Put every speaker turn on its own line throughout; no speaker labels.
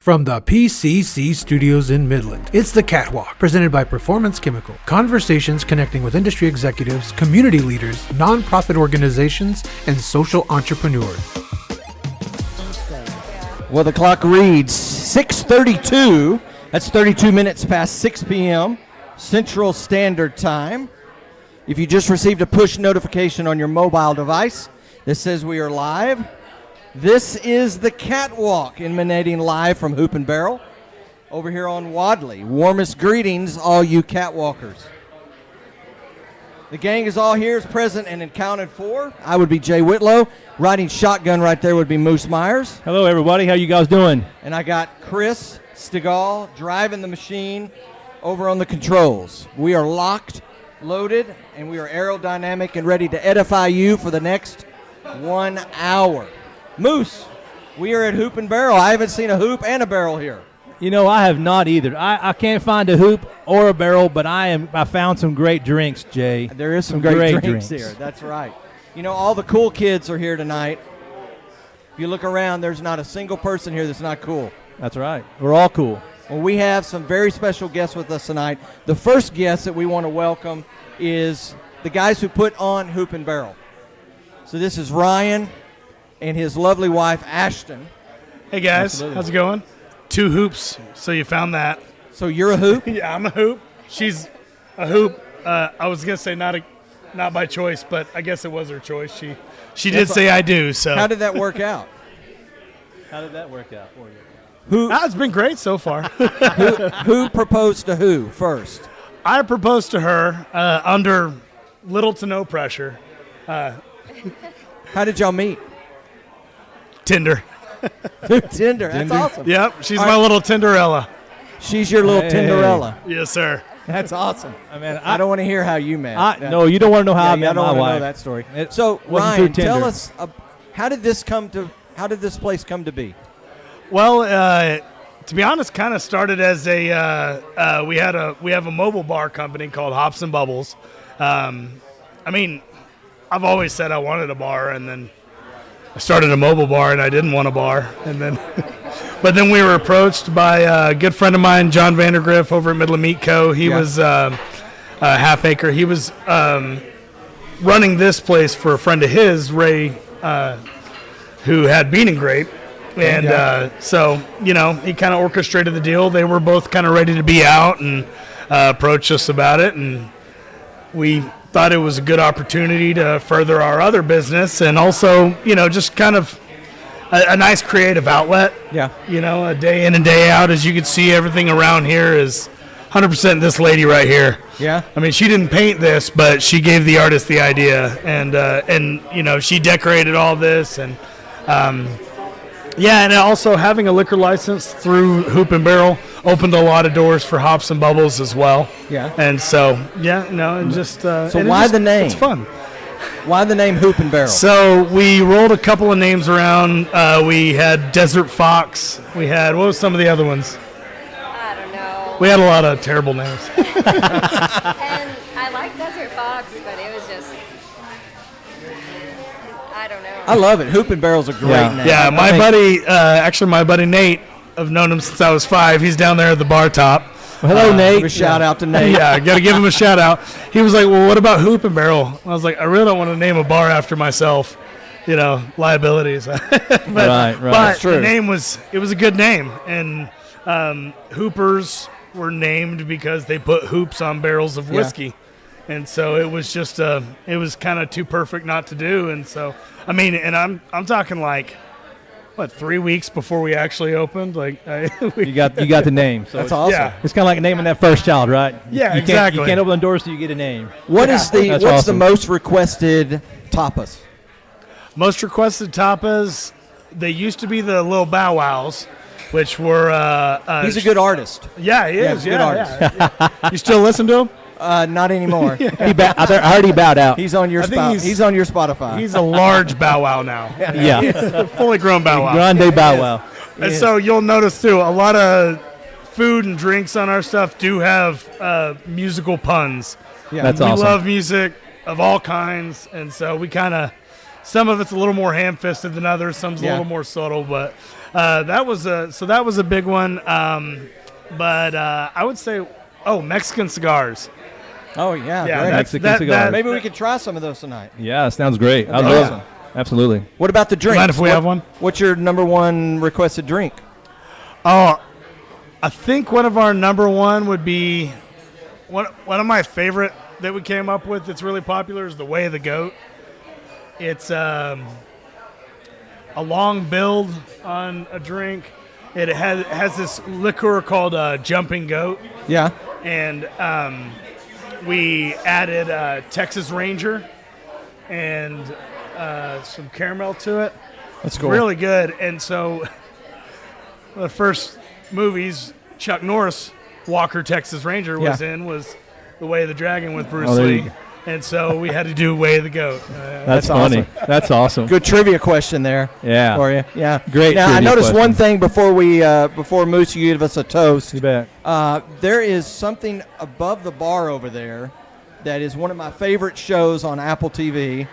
From the PCC studios in Midland, it's The Catwalk, presented by Performance Chemical. Conversations connecting with industry executives, community leaders, nonprofit organizations, and social entrepreneurs.
Well, the clock reads 6:32. That's 32 minutes past 6 p.m. Central Standard Time. If you just received a push notification on your mobile device that says we are live, this is The Catwalk, emanating live from Hoop and Barrel over here on Wadley. Warmest greetings, all you catwalkers. The gang is all here, is present and accounted for. I would be Jay Whitlow. Riding shotgun right there would be Moose Myers.
Hello, everybody. How you guys doing?
And I got Chris Stegall driving the machine over on the controls. We are locked, loaded, and we are aerodynamic and ready to edify you for the next 1 hour. Moose, we are at Hoop and Barrel. I haven't seen a hoop and a barrel here.
You know, I have not either. I can't find a hoop or a barrel, but I found some great drinks, Jay.
There is some great drinks here. That's right. You know, all the cool kids are here tonight. If you look around, there's not a single person here that's not cool.
That's right. We're all cool.
Well, we have some very special guests with us tonight. The first guest that we want to welcome is the guys who put on Hoop and Barrel. So this is Ryan and his lovely wife, Ashton.
Hey, guys.
Absolutely.
How's it going? 2 hoops, so you found that.
So you're a hoop?
Yeah, I'm a hoop. She's a hoop. I was going to say not by choice, but I guess it was her choice. She did say I do. So
how did that work out?
How did that work out for you?
It's been great so far.
Who proposed to who first?
I proposed to her under little to no pressure.
How did y'all meet?
Tinder.
Tinder. That's awesome.
Yep, she's my little Tinderella.
She's your little Tinderella.
Yes, sir.
That's awesome.
I
don't want to hear how you met.
No, you don't want to know how I met
I don't
my
want to
wife.
know that story.
It
So
wasn't
Ryan,
through Tinder.
tell us how did this place come to be?
Well, to be honest, kind of started as we have a mobile bar company called Hops and Bubbles. I've always said I wanted a bar, and then I started a mobile bar, and I didn't want a bar, and then but then we were approached by a good friend of mine, John Vandergriff, over at Midland Meat Co. He was Half Acre. He was running this place for a friend of his, Ray, who had Bean and Grape. And so, you know, he kind of orchestrated the deal. They were both kind of ready to be out and approached us about it. And we thought it was a good opportunity to further our other business and also, you know, just kind of a nice creative outlet.
Yeah.
You know, a day in and day out. As you can see, everything around here is 100% this lady right here.
Yeah.
I mean, she didn't paint this, but she gave the artist the idea. And you know, she decorated all this. And and also having a liquor license through Hoop and Barrel opened a lot of doors for Hops and Bubbles as well.
Yeah.
And so, and just
so why the name?
It's fun.
Why the name Hoop and Barrel?
So we rolled a couple of names around. We had Desert Fox. We had, what was some of the other ones?
I don't know.
We had a lot of terrible names.
And I like Desert Fox, but it was just, I don't know.
I love it. Hoop and Barrel's a great name.
Yeah, my buddy Nate, I've known him since I was 5. He's down there at the bar top.
Well, hello, Nate.
Give a shout out to Nate.
Yeah, got to give him a shout out. He was like, well, what about Hoop and Barrel? I was like, I really don't want to name a bar after myself, you know, liabilities.
Right.
But
That's
the name was a good name. And Hoopers were named because they put hoops on barrels of whiskey. Yeah. And so it was just, it was kind of too perfect not to do. And so, I mean, and I'm talking like, 3 weeks before we actually opened? Like
you got the name. So
that's awesome.
Yeah.
It's kind of like naming that first child, right?
Yeah,
exactly. You can't open the doors till you get a name.
What's
awesome.
the most requested tapas?
Most requested tapas, they used to be the little Bow Wows, which were...
He's a good artist.
Yeah, he is.
He's a good artist.
Yeah. You still listen to him?
Not anymore.
I already bowed out.
He's on your Spotify.
He's a large Bow Wow now.
Yeah.
He's a fully grown Bow Wow.
Grande Bow Wow.
And so you'll notice, too, a lot of food and drinks on our stuff do have musical puns.
Yeah.
That's awesome.
We love music of all kinds, and so we kind of, some of it's a little more ham-fisted than others, some's a little more subtle, but That was a big one. But I would say, Mexican cigars.
Oh, yeah.
Yeah,
great.
Mexican cigar.
Maybe we could try some of those tonight.
Yeah, sounds great. I
That'd be
love
awesome.
it. Absolutely.
What about the drink?
Mind if we have one?
What's your number one requested drink?
Oh, I think one of our number one would be one of my favorite that we came up with that's really popular is the Way of the Goat. It's a long build on a drink. It has this liqueur called Jumping Goat,
Yeah.
and we added Texas Ranger and some caramel to it.
That's cool.
Really good. And so the first movies Chuck Norris Walker Texas Ranger was The Way of the Dragon with Bruce
there you
Lee.
go.
And so we had to do Way of the Goat.
That's funny.
awesome.
That's awesome.
Good trivia question there.
Yeah.
For you. Yeah.
Great
Now, I
trivia
noticed
question.
one thing before Moose, you give us a toast.
You bet.
There is something above the bar over there that is one of my favorite shows on Apple TV.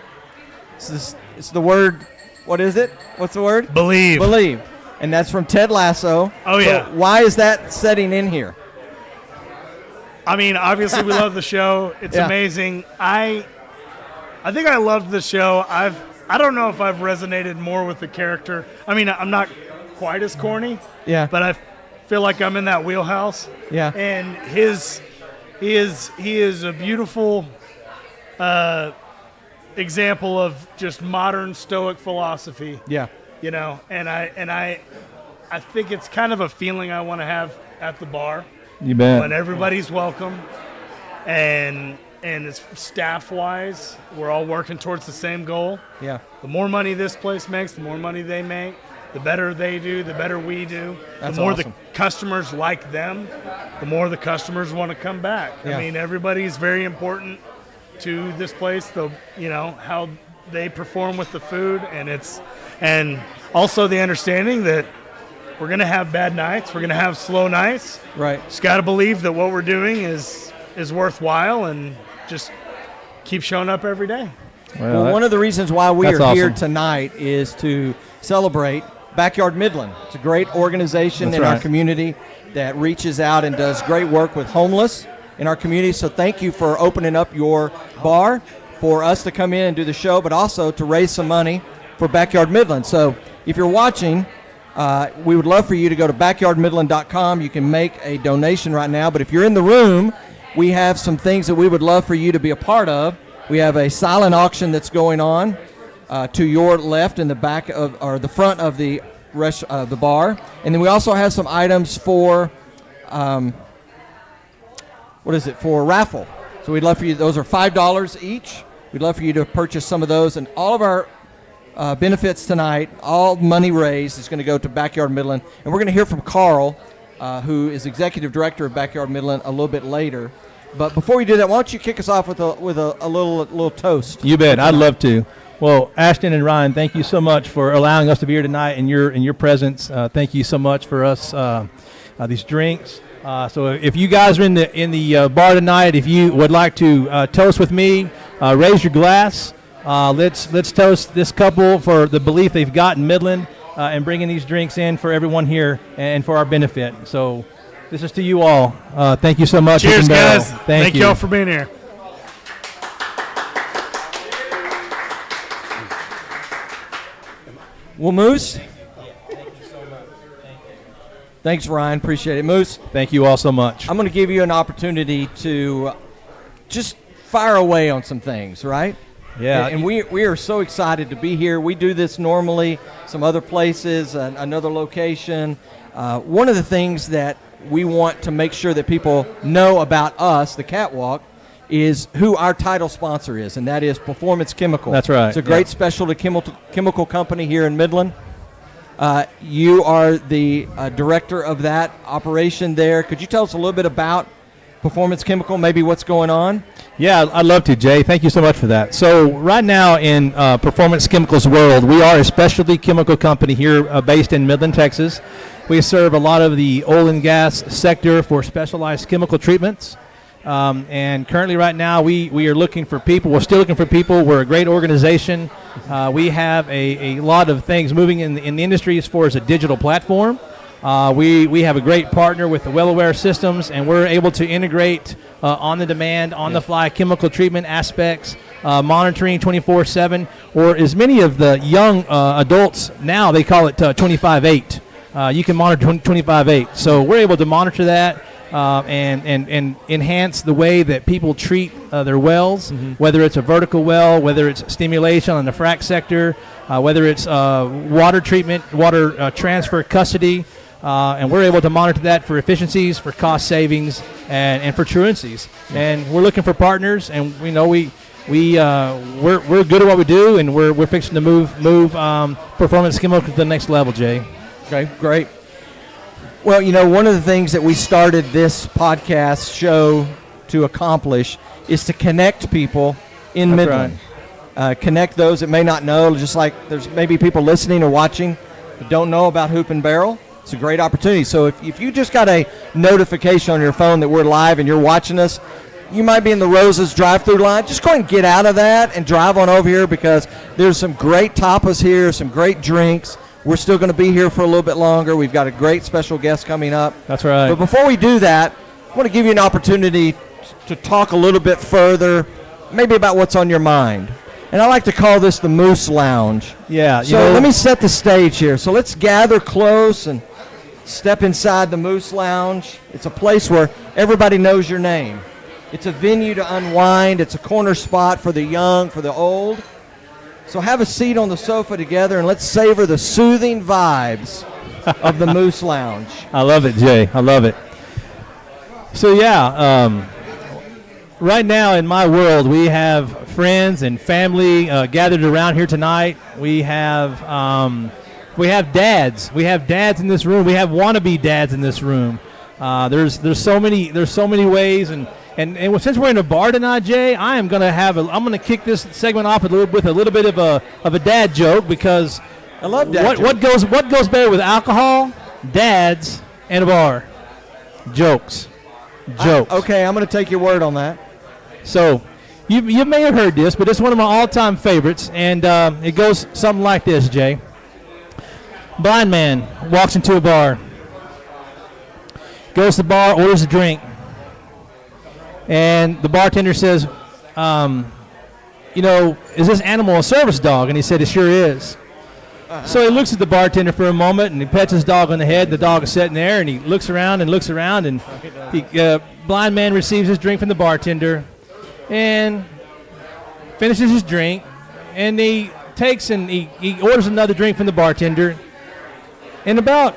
It's the word, what is it? What's the word?
Believe.
Believe. And that's from Ted Lasso.
Oh, yeah.
So why is that setting in here?
I mean, obviously we love the show. It's
Yeah.
amazing. I think I loved the show. I don't know if I've resonated more with the character. I mean, I'm not quite as corny.
Yeah.
But I feel like I'm in that wheelhouse.
Yeah.
And he is a beautiful example of just modern Stoic philosophy.
Yeah.
You know, and I think it's kind of a feeling I want to have at the bar
You bet.
when everybody's welcome, and it's staff wise, we're all working towards the same goal.
Yeah.
The more money this place makes, the more money they make. The better they do, the better we do.
That's
the more
awesome.
the customers like them, the more the customers want to come back.
Yeah.
I mean, everybody's very important to this place. How they perform with the food, and also the understanding that we're going to have bad nights, we're going to have slow nights.
Right.
Just got to believe that what we're doing is worthwhile, and just keep showing up every day.
Well, one of the reasons why we
that's
are here
awesome.
tonight is to celebrate Backyard Midland. It's a great organization
That's
in our
right.
community that reaches out and does great work with homeless in our community. So thank you for opening up your bar for us to come in and do the show, but also to raise some money for Backyard Midland. So if you're watching, we would love for you to go to backyardmidland.com. You can make a donation right now, but if you're in the room, we have some things that we would love for you to be a part of. We have a silent auction that's going on to your left in the back of, or the front of the rest of the bar, and then we also have some items for, for raffle. So we'd love for you. Those are $5 each. We'd love for you to purchase some of those, and all of our benefits tonight, all money raised is going to go to Backyard Midland, and we're going to hear from Carl, who is executive director of Backyard Midland, a little bit later. But before we do that, why don't you kick us off with a little toast?
You bet. I'd love to. Well, Ashton and Ryan, thank you so much for allowing us to be here tonight in your presence. Thank you so much for us these drinks. So if you guys are in the bar tonight, if you would like to toast with me, raise your glass. Let's toast this couple for the belief they've got in Midland and bringing these drinks in for everyone here and for our benefit. So this is to you all. Thank you so much.
Cheers,
Barrel.
guys.
Thank you
all for being here.
Well, Moose. Thanks, Ryan. Appreciate it. Moose,
Thank you all so much.
I'm going to give you an opportunity to just fire away on some things, right?
Yeah.
And we are so excited to be here. We do this normally, some other places, another location. One of the things that we want to make sure that people know about us, the Catwalk, is who our title sponsor is, and that is Performance Chemical.
That's right.
It's a great specialty chemical company here in Midland. You are the director of that operation there. Could you tell us a little bit about Performance Chemical, maybe what's going on?
Yeah, I'd love to, Jay. Thank you so much for that. So right now in Performance Chemicals world, we are a specialty chemical company here based in Midland, Texas. We serve a lot of the oil and gas sector for specialized chemical treatments. And currently right now we are looking for people. We're still looking for people. We're a great organization. We have a lot of things moving in the industry as far as a digital platform. We have a great partner with the Well-Aware Systems, and we're able to integrate on-the-demand, on-the-fly chemical treatment aspects, monitoring 24/7, or as many of the young adults now, they call it 25/8. You can monitor 25/8. So we're able to monitor that and enhance the way that people treat their wells, whether it's a vertical well, whether it's stimulation on the frac sector, whether it's water treatment, water transfer custody. And we're able to monitor that for efficiencies, for cost savings, and for truancies. And we're looking for partners, and we know we're good at what we do, and we're fixing to move performance chemical to the next level, Jay.
Okay, great. Well, one of the things that we started this podcast show to accomplish is to connect people in Midland. Right. Connect those that may not know, just like there's maybe people listening or watching that don't know about Hoop and Barrel. It's a great opportunity. So if you just got a notification on your phone that we're live and you're watching us, you might be in the Roses drive-through line. Just go ahead and get out of that and drive on over here, because there's some great tapas here, some great drinks. We're still going to be here for a little bit longer. We've got a great special guest coming up.
That's right.
But before we do that, I want to give you an opportunity to talk a little bit further, maybe about what's on your mind. And I like to call this the Moose Lounge.
Yeah.
So let me set the stage here. So let's gather close and step inside the Moose Lounge. It's a place where everybody knows your name. It's a venue to unwind. It's a corner spot for the young, for the old. So have a seat on the sofa together, and let's savor the soothing vibes of the Moose Lounge.
I love it, Jay. I love it. So, right now in my world, we have friends and family gathered around here tonight. We have dads. We have dads in this room. We have wannabe dads in this room. There's so many ways, and since we're in a bar tonight, Jay, I'm gonna kick this segment off with a little bit of a dad joke, because
I love dad
jokes. What goes better with alcohol, dads, and a bar? Jokes.
Okay, I'm gonna take your word on that.
So you may have heard this, but it's one of my all-time favorites, and it goes something like this, Jay. Blind man walks into a bar, goes to the bar, orders a drink, and the bartender says, is this animal a service dog? And he said, it sure is. So he looks at the bartender for a moment, and he pets his dog on the head. The dog is sitting there, and he looks around, and blind man receives his drink from the bartender and finishes his drink, and he takes and he orders another drink from the bartender. And about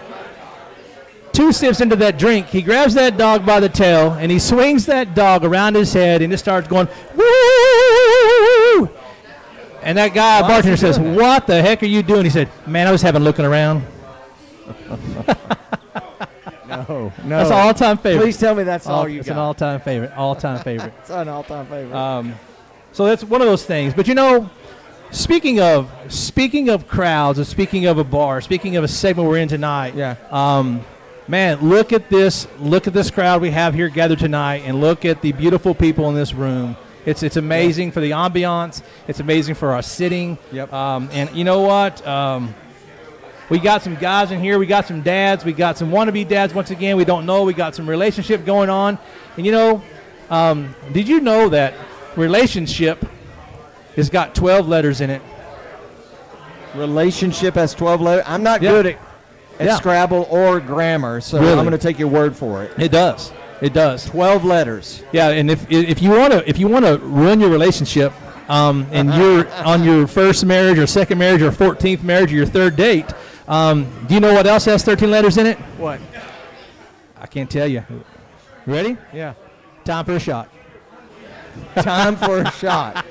2 sips into that drink, he grabs that dog by the tail, and he swings that dog around his head, and it starts going, woo! And that guy, bartender, says, what the heck are you doing? He said, man, I was having looking around.
No.
That's an all-time favorite.
Please tell me that's all you got.
It's an all-time favorite.
It's an all-time favorite.
So that's one of those things. But, speaking of crowds, and speaking of a bar, speaking of a segment we're in tonight, man, look at this crowd we have here gathered tonight, and look at the beautiful people in this room. It's amazing for the ambiance. It's amazing for our sitting.
Yep.
And you know what? We got some guys in here. We got some dads. We got some wannabe dads. Once again, we don't know. We got some relationship going on. And did you know that relationship has got 12 letters in it?
Relationship has 12 letters. I'm not good at Scrabble or grammar, so
really? I'm
going to take your word for it.
It does.
12 letters.
Yeah, and if you want to ruin your relationship, and you're on your first marriage or second marriage or 14th marriage or your third date, do you know what else has 13 letters in it?
What?
I can't tell you. Ready?
Yeah.
Time for a shot.
Time for a shot.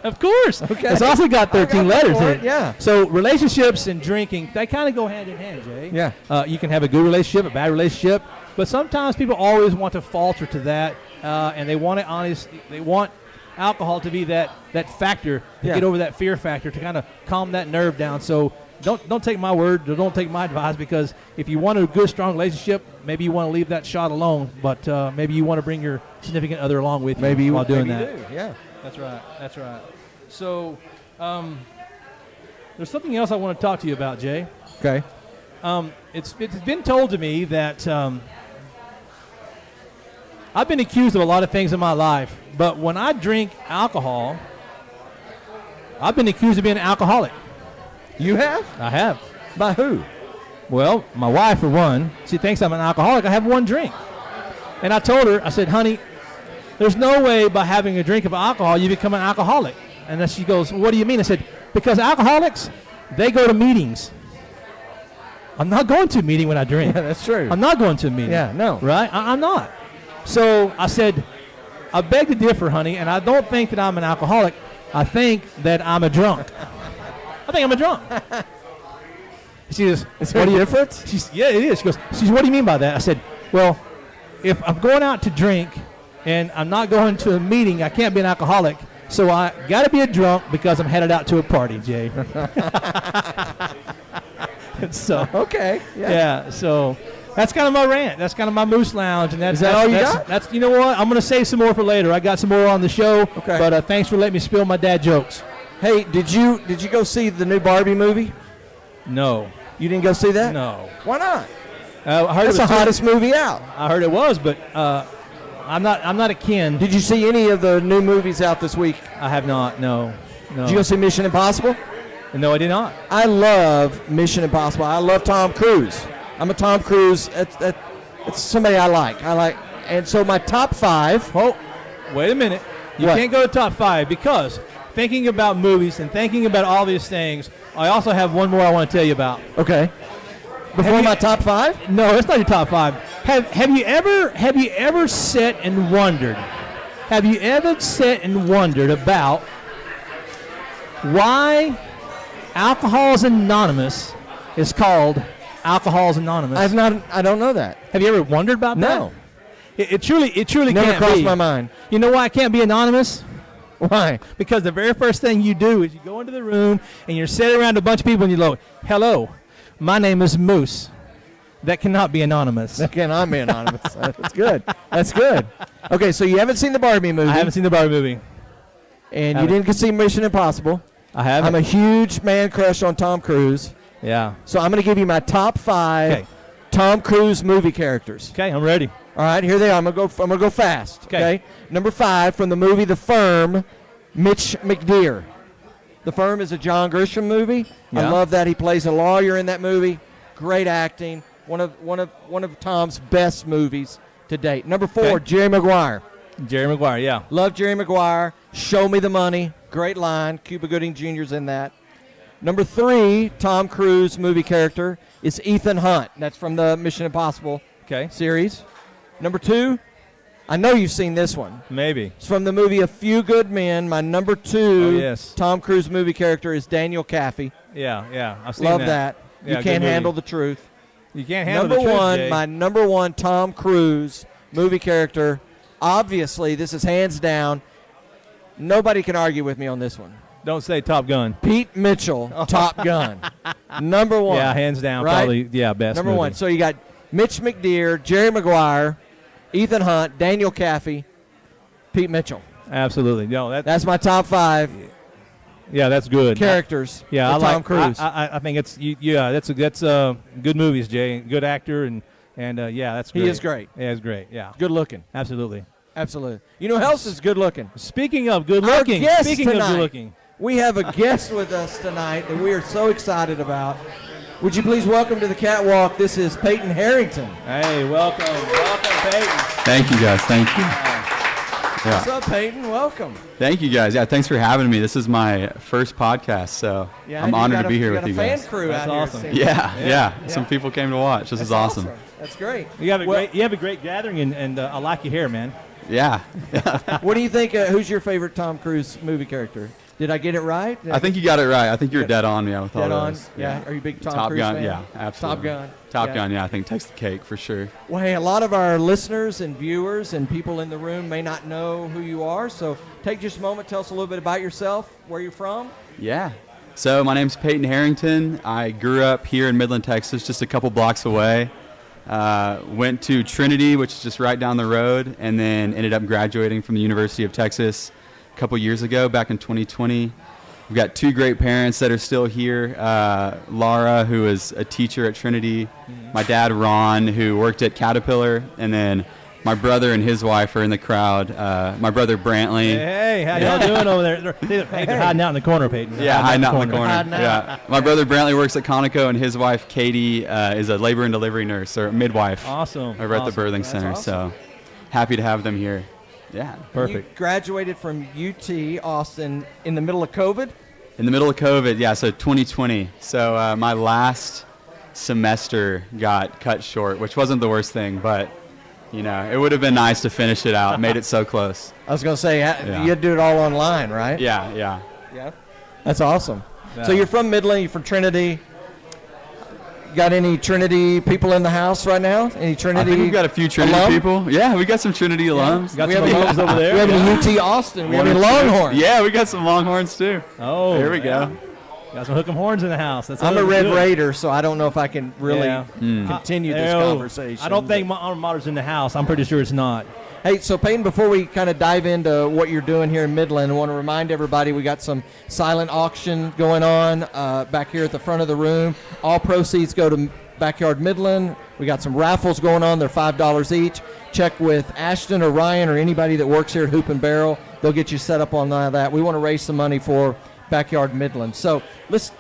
Of course.
Okay.
It's also got 13 letters in it.
Yeah.
So relationships and drinking, they kind of go hand in hand, Jay.
Yeah.
You can have a good relationship, a bad relationship, but sometimes people always want to falter to that, and they want alcohol to be that factor to get over that fear factor, to kind of calm that nerve down. So don't take my word, or don't take my advice, because if you want a good, strong relationship, maybe you want to leave that shot alone, but maybe you want to bring your significant other along with you while doing that.
You do. Yeah.
That's right. So there's something else I want to talk to you about, Jay.
Okay.
It's been told to me that I've been accused of a lot of things in my life, but when I drink alcohol, I've been accused of being an alcoholic.
You have?
I have.
By who?
Well, my wife, for one, she thinks I'm an alcoholic. I have one drink. And I told her, I said, honey, there's no way by having a drink of alcohol you become an alcoholic. And then she goes, what do you mean? I said, because alcoholics, they go to meetings. I'm not going to a meeting when I drink.
Yeah, that's true.
I'm not going to a meeting.
Yeah, no.
Right? I'm not. So I said, I beg to differ, honey, and I don't think that I'm an alcoholic. I think that I'm a drunk. I think I'm a drunk. She goes,
Is there a difference?
She's, yeah, it is. She goes, what do you mean by that? I said, well, if I'm going out to drink and I'm not going to a meeting, I can't be an alcoholic. So I got to be a drunk because I'm headed out to a party, Jay. So
Okay.
yeah. So that's kind of my rant. That's kind of my moose lounge, and
Is that all you got?
That's you know what? I'm gonna save some more for later. I got some more on the show.
Okay.
But thanks for letting me spill my dad jokes.
Hey, did you go see the new Barbie movie?
No.
You didn't go see that?
No.
Why not?
I heard
It's
it was
the hottest movie out.
I heard it was, but I'm not a kin.
Did you see any of the new movies out this week?
I have not. No.
Did you go see Mission Impossible?
No, I did not.
I love Mission Impossible. I love Tom Cruise. I'm a Tom Cruise. It's somebody I like. And so my top 5.
Oh, wait a minute. You
What?
can't go to top 5 because thinking about movies and thinking about all these things, I also have one more I want to tell you about.
Okay. Before
you-
my top 5?
No, it's not your top 5. Have you ever sat and wondered? Have you ever sat and wondered about why Alcoholics Anonymous is called Alcoholics Anonymous?
I don't know that.
Have you ever wondered about
No.
that? It truly
Never
can't
crossed
be.
my mind.
You know why it can't be anonymous?
Why?
Because the very first thing you do is you go into the room and you're sitting around a bunch of people and you go, hello, my name is Moose. That cannot be anonymous.
That cannot be anonymous. That's good. That's good. Okay, so you haven't seen the Barbie movie.
I haven't seen the Barbie movie.
And you didn't see Mission Impossible.
I haven't.
I'm a huge man crush on Tom Cruise.
Yeah.
So I'm going to give you my top 5
Okay.
Tom Cruise movie characters.
Okay, I'm ready.
All right, here they are. I'm gonna go fast.
Okay.
Number 5 from the movie The Firm, Mitch McDeere. The Firm is a John Grisham movie. I
Yeah.
love that he plays a lawyer in that movie. Great acting. One of Tom's best movies to date. Number 4,
Okay.
Jerry Maguire.
Jerry Maguire, yeah.
Love Jerry Maguire. Show me the money. Great line. Cuba Gooding Jr.'s in that. Number 3, Tom Cruise movie character is Ethan Hunt. That's from the Mission Impossible
Okay.
series. Number 2, I know you've seen this one.
Maybe.
It's from the movie A Few Good Men. My number 2
Oh, yes.
Tom Cruise movie character is Daniel Kaffee.
Yeah. I've seen
Love
that.
that.
Yeah,
You
good
can't
movie.
handle the truth.
You can't handle
Number
the truth,
1,
Jay.
my number 1 Tom Cruise movie character. Obviously, this is hands down. Nobody can argue with me on this one.
Don't say Top Gun.
Pete Mitchell, Top Gun. Number 1.
Yeah, hands down,
Right?
probably. Yeah, best.
Number
movie.
1. So you got Mitch McDeere, Jerry Maguire, Ethan Hunt, Daniel Kaffee, Pete Mitchell.
Absolutely. No,
That's my top 5
yeah, that's good.
characters
Yeah,
for
I like
Tom Cruise.
I think it's that's good movies, Jay. Good actor and yeah, that's great.
He is great.
Yeah, he's great. Yeah,
Good looking.
absolutely.
Absolutely. You know who else is good looking?
Speaking of good
Our
looking,
guest
speaking of
tonight.
good looking,
We have a guest with us tonight that we are so excited about. Would you please welcome to the catwalk, this is Peyton Harrington.
hey, welcome, Peyton.
Thank you, guys. Thank you.
What's
Yeah.
up, Peyton? Welcome.
Thank you, guys. Yeah, thanks for having me. This is my first podcast, so
Yeah,
I'm
you
honored
got
to be here
you
with
got
you
a fan
guys.
crew
That's
out
awesome.
here. it seems.
Yeah. Some people came to watch. This
That's
is awesome.
That's great.
You have a
Well-
great gathering, and I like your hair, man.
Yeah.
What do you think? Who's your favorite Tom Cruise movie character? Did I get it right?
I think you got it right. I think you're dead on, yeah, with
Dead
all
on.
those.
Yeah. Are you a big Tom
Top
Cruise
Gun,
fan?
yeah, absolutely.
Top Gun.
Top
Yeah.
Gun, yeah, I think takes the cake for sure.
Well, hey, a lot of our listeners and viewers and people in the room may not know who you are, so take just a moment, tell us a little bit about yourself, where you're from.
Yeah. So my name's Peyton Harrington. I grew up here in Midland, Texas, just a couple blocks away. Went to Trinity, which is just right down the road, and then ended up graduating from the University of Texas a couple years ago, back in 2020. We've got two great parents that are still here. Laura, who is a teacher at Trinity. My dad, Ron, who worked at Caterpillar. And then my brother and his wife are in the crowd. My brother, Brantley.
Hey, how y'all doing over there? They're hiding out in the corner, Peyton.
Yeah, hiding out in the corner. Yeah. My brother, Brantley, works at Conoco, and his wife, Katie, is a labor and delivery nurse or midwife.
Awesome.
Over at the birthing center.
Awesome.
So happy to have them here. Yeah.
Perfect.
You graduated from UT Austin in the middle of COVID?
In the middle of COVID, yeah, so 2020. So my last semester got cut short, which wasn't the worst thing, but, you know, it would have been nice to finish it out. Made it so close.
I was going to say, you had to do it all online, right?
Yeah, yeah.
Yeah. That's awesome.
Yeah.
So you're from Midland, you're from Trinity. Got any Trinity people in the house right now? Any Trinity?
I think we've got a few Trinity
alum?
people. Yeah, we got some Trinity alums.
Got
We
some
have
alums over there.
We have any UT Austin. We have
One
any
or two.
Longhorns.
Yeah, we got some Longhorns too.
Oh,
There we
yeah.
go.
Got some Hook'em horns in the house. That's
I'm a
always
Red
good.
Raider, so I don't know if I can really
Yeah.
continue this
Oh,
conversation.
I don't think my alma mater's in the house. I'm pretty sure it's not.
Hey, so Peyton, before we kind of dive into what you're doing here in Midland, I want to remind everybody we got some silent auction going on back here at the front of the room. All proceeds go to Backyard Midland. We got some raffles going on. They're $5 each. Check with Ashton or Ryan or anybody that works here at Hoop and Barrel. They'll get you set up on that. We want to raise some money for Backyard Midland. So let's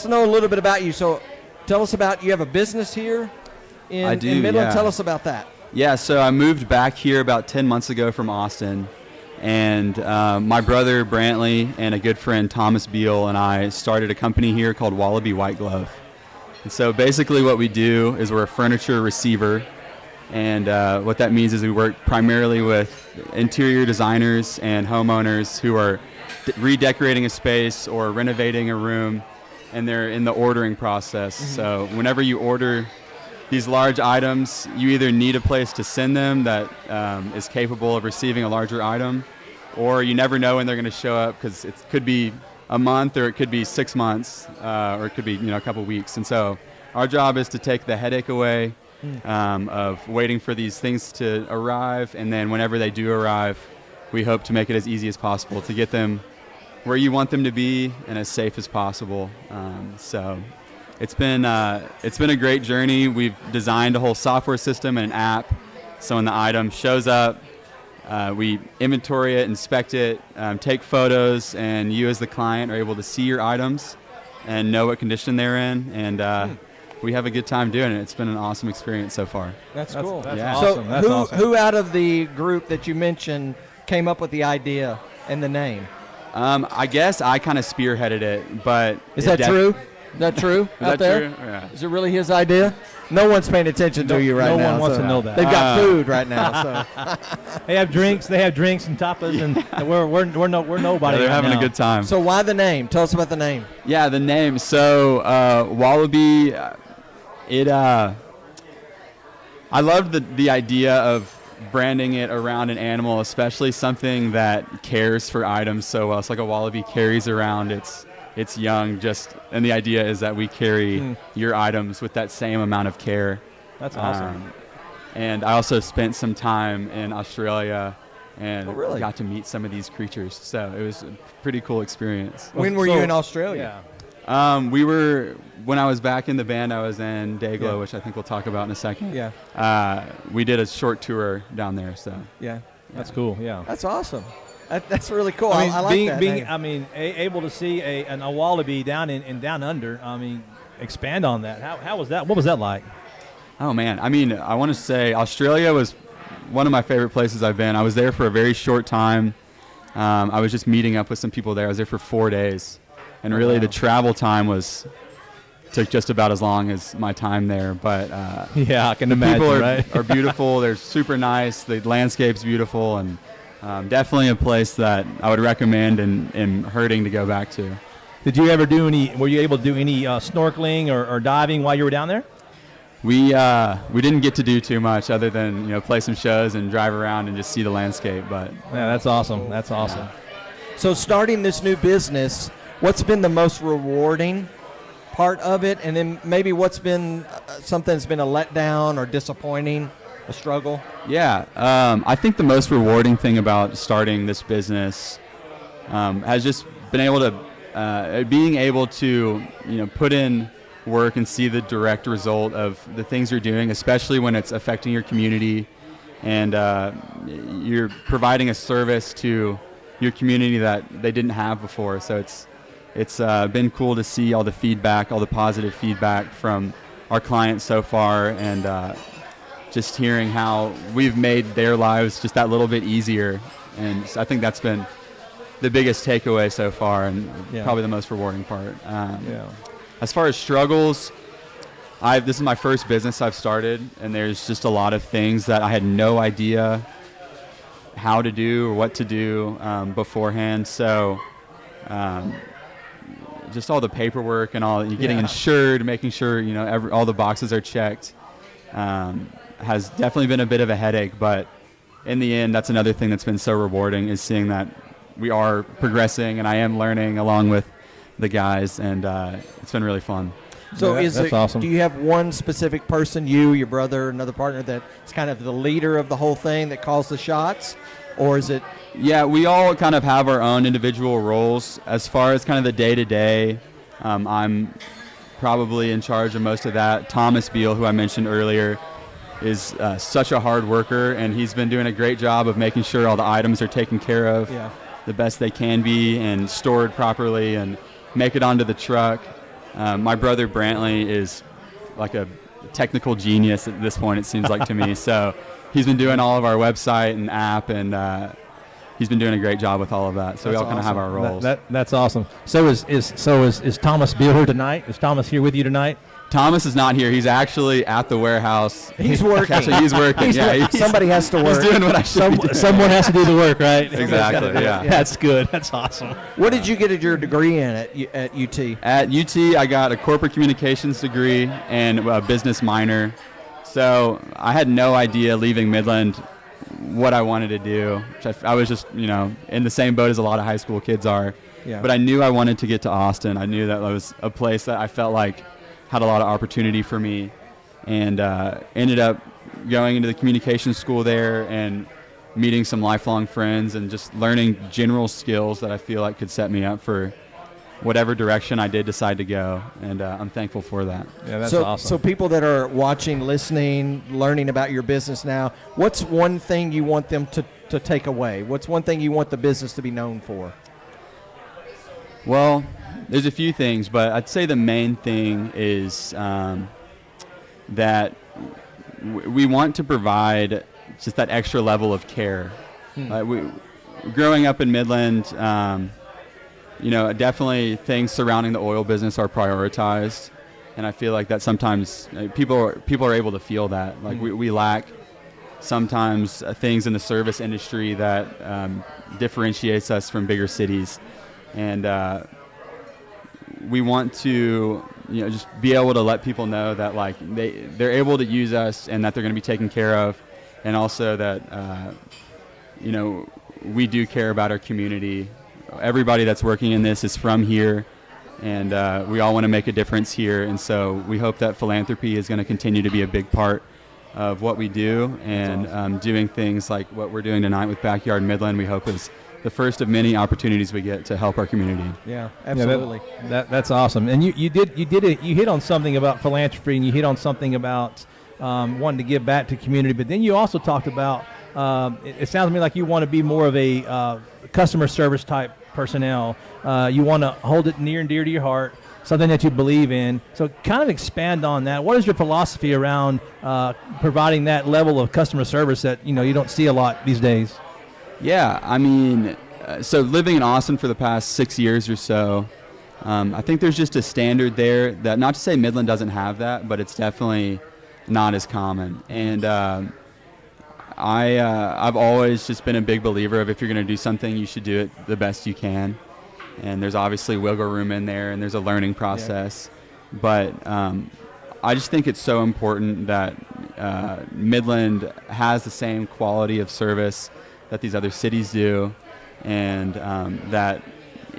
know a little bit about you. So tell us about, you have a business here in Midland.
yeah.
Tell us about that.
Yeah, so I moved back here about 10 months ago from Austin, and my brother Brantley and a good friend Thomas Beal and I started a company here called Wallaby White Glove. And so basically what we do is we're a furniture receiver, and what that means is we work primarily with interior designers and homeowners who are redecorating a space or renovating a room, and they're in the ordering process. So whenever you order these large items, you either need a place to send them that is capable of receiving a larger item, or you never know when they're going to show up, because it could be a month or it could be 6 months or it could be a couple weeks. And so our job is to take the headache away of waiting for these things to arrive, and then whenever they do arrive, we hope to make it as easy as possible to get them where you want them to be and as safe as possible. So it's been a great journey. We've designed a whole software system and an app, so when the item shows up, we inventory it, inspect it, take photos, and you as the client are able to see your items and know what condition they're in, and we have a good time doing it. It's been an awesome experience so far.
That's cool.
That's
Yeah.
awesome.
So
That's awesome.
who out of the group that you mentioned came up with the idea and the name?
I guess I kind of spearheaded it, but
Is that true? Is that true out
that
there?
true? Yeah.
Is it really his idea? No one's paying attention to you right
no
now.
one wants
so
to know that.
They've got food right now. So.
They have drinks and tapas, and we're nobody.
They're
right
having
now.
a good time.
So why the name? Tell us about the name.
Yeah, the name. So Wallaby, I loved the idea of branding it around an animal, especially something that cares for items so well. It's like a wallaby carries around its young, and the idea is that we carry your items with that same amount of care.
That's awesome.
And I also spent some time in Australia and
Oh, really?
got to meet some of these creatures. So it was a pretty cool experience.
When were you in Australia?
Yeah.
When I was back in the band, I was in Dayglow,
Yeah.
which I think we'll talk about in a second.
Yeah.
We did a short tour down there, so.
Yeah.
That's cool. Yeah.
That's awesome. That's really cool.
I mean,
I like that name.
I mean, able to see a wallaby down in down under. I mean, expand on that. How was that? What was that like?
Oh man, I mean, I want to say Australia was one of my favorite places I've been. I was there for a very short time. I was just meeting up with some people there. I was there for 4 days, and really the travel time took just about as long as my time there. But
Yeah, I can
the
imagine.
people
Right?
are beautiful. They're super nice. The landscape's beautiful, and definitely a place that I would recommend and am hurting to go back to.
Did you ever do any? Were you able to do any snorkeling or diving while you were down there?
We didn't get to do too much other than play some shows and drive around and just see the landscape. But
Yeah, that's awesome. That's awesome.
So starting this new business, what's been the most rewarding part of it, and then maybe what's been something that's been a letdown or disappointing, a struggle?
Yeah, I think the most rewarding thing about starting this business has just been being able to put in work and see the direct result of the things you're doing, especially when it's affecting your community and you're providing a service to your community that they didn't have before. So it's been cool to see all the feedback, all the positive feedback from our clients so far, and just hearing how we've made their lives just that little bit easier. And I think that's been the biggest takeaway so far, and probably the most rewarding part. As far as struggles, this is my first business I've started, and there's just a lot of things that I had no idea how to do or what to do beforehand. So just all the paperwork and all, getting insured, making sure all the boxes are checked, has definitely been a bit of a headache. But in the end, that's another thing that's been so rewarding, is seeing that we are progressing and I am learning along with the guys, and it's been really fun.
So
that's awesome.
Do you have one specific person, you, your brother, another partner, that's kind of the leader of the whole thing, that calls the shots? Or is it?
Yeah, we all kind of have our own individual roles. As far as kind of the day-to-day, I'm probably in charge of most of that. Thomas Beal, who I mentioned earlier, is such a hard worker, and he's been doing a great job of making sure all the items are taken care of the best they can be and stored properly and make it onto the truck. My brother Brantley is like a technical genius at this point, it seems like to me. So he's been doing all of our website and app, and he's been doing a great job with all of that. So we all kind of have our roles.
That's awesome. So is Thomas Beal here tonight? Is Thomas here with you tonight?
Thomas is not here. He's actually at the warehouse.
He's working.
Actually, he's working.
Somebody has to work.
He's doing what I should be doing.
Someone has to do the work, right?
Exactly, yeah.
That's good. That's awesome.
What did you get your degree in at UT?
At UT, I got a corporate communications degree and a business minor. So I had no idea leaving Midland what I wanted to do. I was just, in the same boat as a lot of high school kids are.
Yeah.
But I knew I wanted to get to Austin. I knew that was a place that I felt like had a lot of opportunity for me, and ended up going into the communications school there and meeting some lifelong friends and just learning general skills that I feel like could set me up for whatever direction I did decide to go, and I'm thankful for that.
Yeah, that's awesome.
So people that are watching, listening, learning about your business now, what's one thing you want them to take away? What's one thing you want the business to be known for?
Well, there's a few things, but I'd say the main thing is that we want to provide just that extra level of care. Growing up in Midland, definitely things surrounding the oil business are prioritized, and I feel like that sometimes people are able to feel that. Like we lack sometimes things in the service industry that differentiates us from bigger cities, and we want to just be able to let people know that like they're able to use us and that they're going to be taken care of, and also that we do care about our community. Everybody that's working in this is from here, and we all want to make a difference here, and so we hope that philanthropy is going to continue to be a big part of what we do, and doing things like what we're doing tonight with Backyard Midland, we hope is the first of many opportunities we get to help our community.
Yeah, absolutely.
That's awesome. And you hit on something about philanthropy, and you hit on something about wanting to give back to community, but then you also talked about it sounds to me like you want to be more of a customer service type personnel. You want to hold it near and dear to your heart, something that you believe in. So kind of expand on that. What is your philosophy around providing that level of customer service that you don't see a lot these days?
Yeah, I mean, so living in Austin for the past 6 years or so, I think there's just a standard there that, not to say Midland doesn't have that, but it's definitely not as common. And I've always just been a big believer of, if you're going to do something, you should do it the best you can. And there's obviously wiggle room in there, and there's a learning process. Yeah. But I just think it's so important that Midland has the same quality of service that these other cities do, and that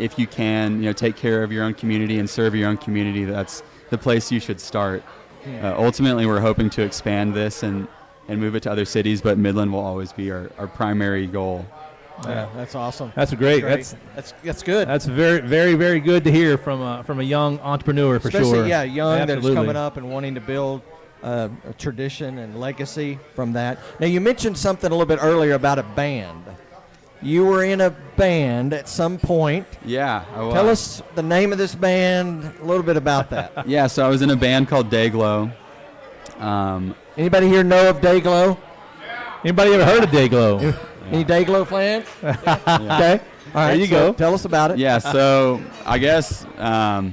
if you can, take care of your own community and serve your own community, that's the place you should start. Ultimately, we're hoping to expand this and move it to other cities, but Midland will always be our primary goal.
Yeah, that's awesome.
That's great.
That's good.
That's very, very, very good to hear from a young entrepreneur, for
Especially,
sure.
yeah, young
Absolutely.
that is coming up and wanting to build a tradition and legacy from that. Now, you mentioned something a little bit earlier about a band. You were in a band at some point.
Yeah.
Tell us the name of this band, a little bit about that.
Yeah, so I was in a band called Dayglow.
Anybody here know of Dayglow?
Anybody ever heard of Dayglow?
Any Dayglow fans? Okay. All right,
There you go.
Tell us about it.
Yeah, so I guess I'll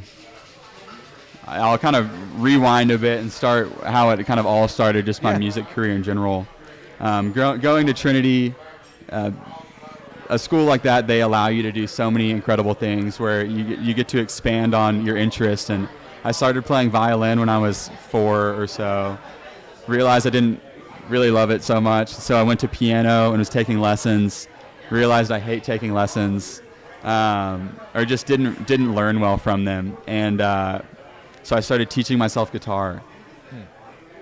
kind of rewind a bit and start how it kind of all started, just my music career in general. Going to Trinity, a school like that, they allow you to do so many incredible things where you get to expand on your interest. And I started playing violin when I was 4 or so. Realized I didn't really love it so much, so I went to piano and was taking lessons. Realized I hate taking lessons, or just didn't learn well from them. And so I started teaching myself guitar.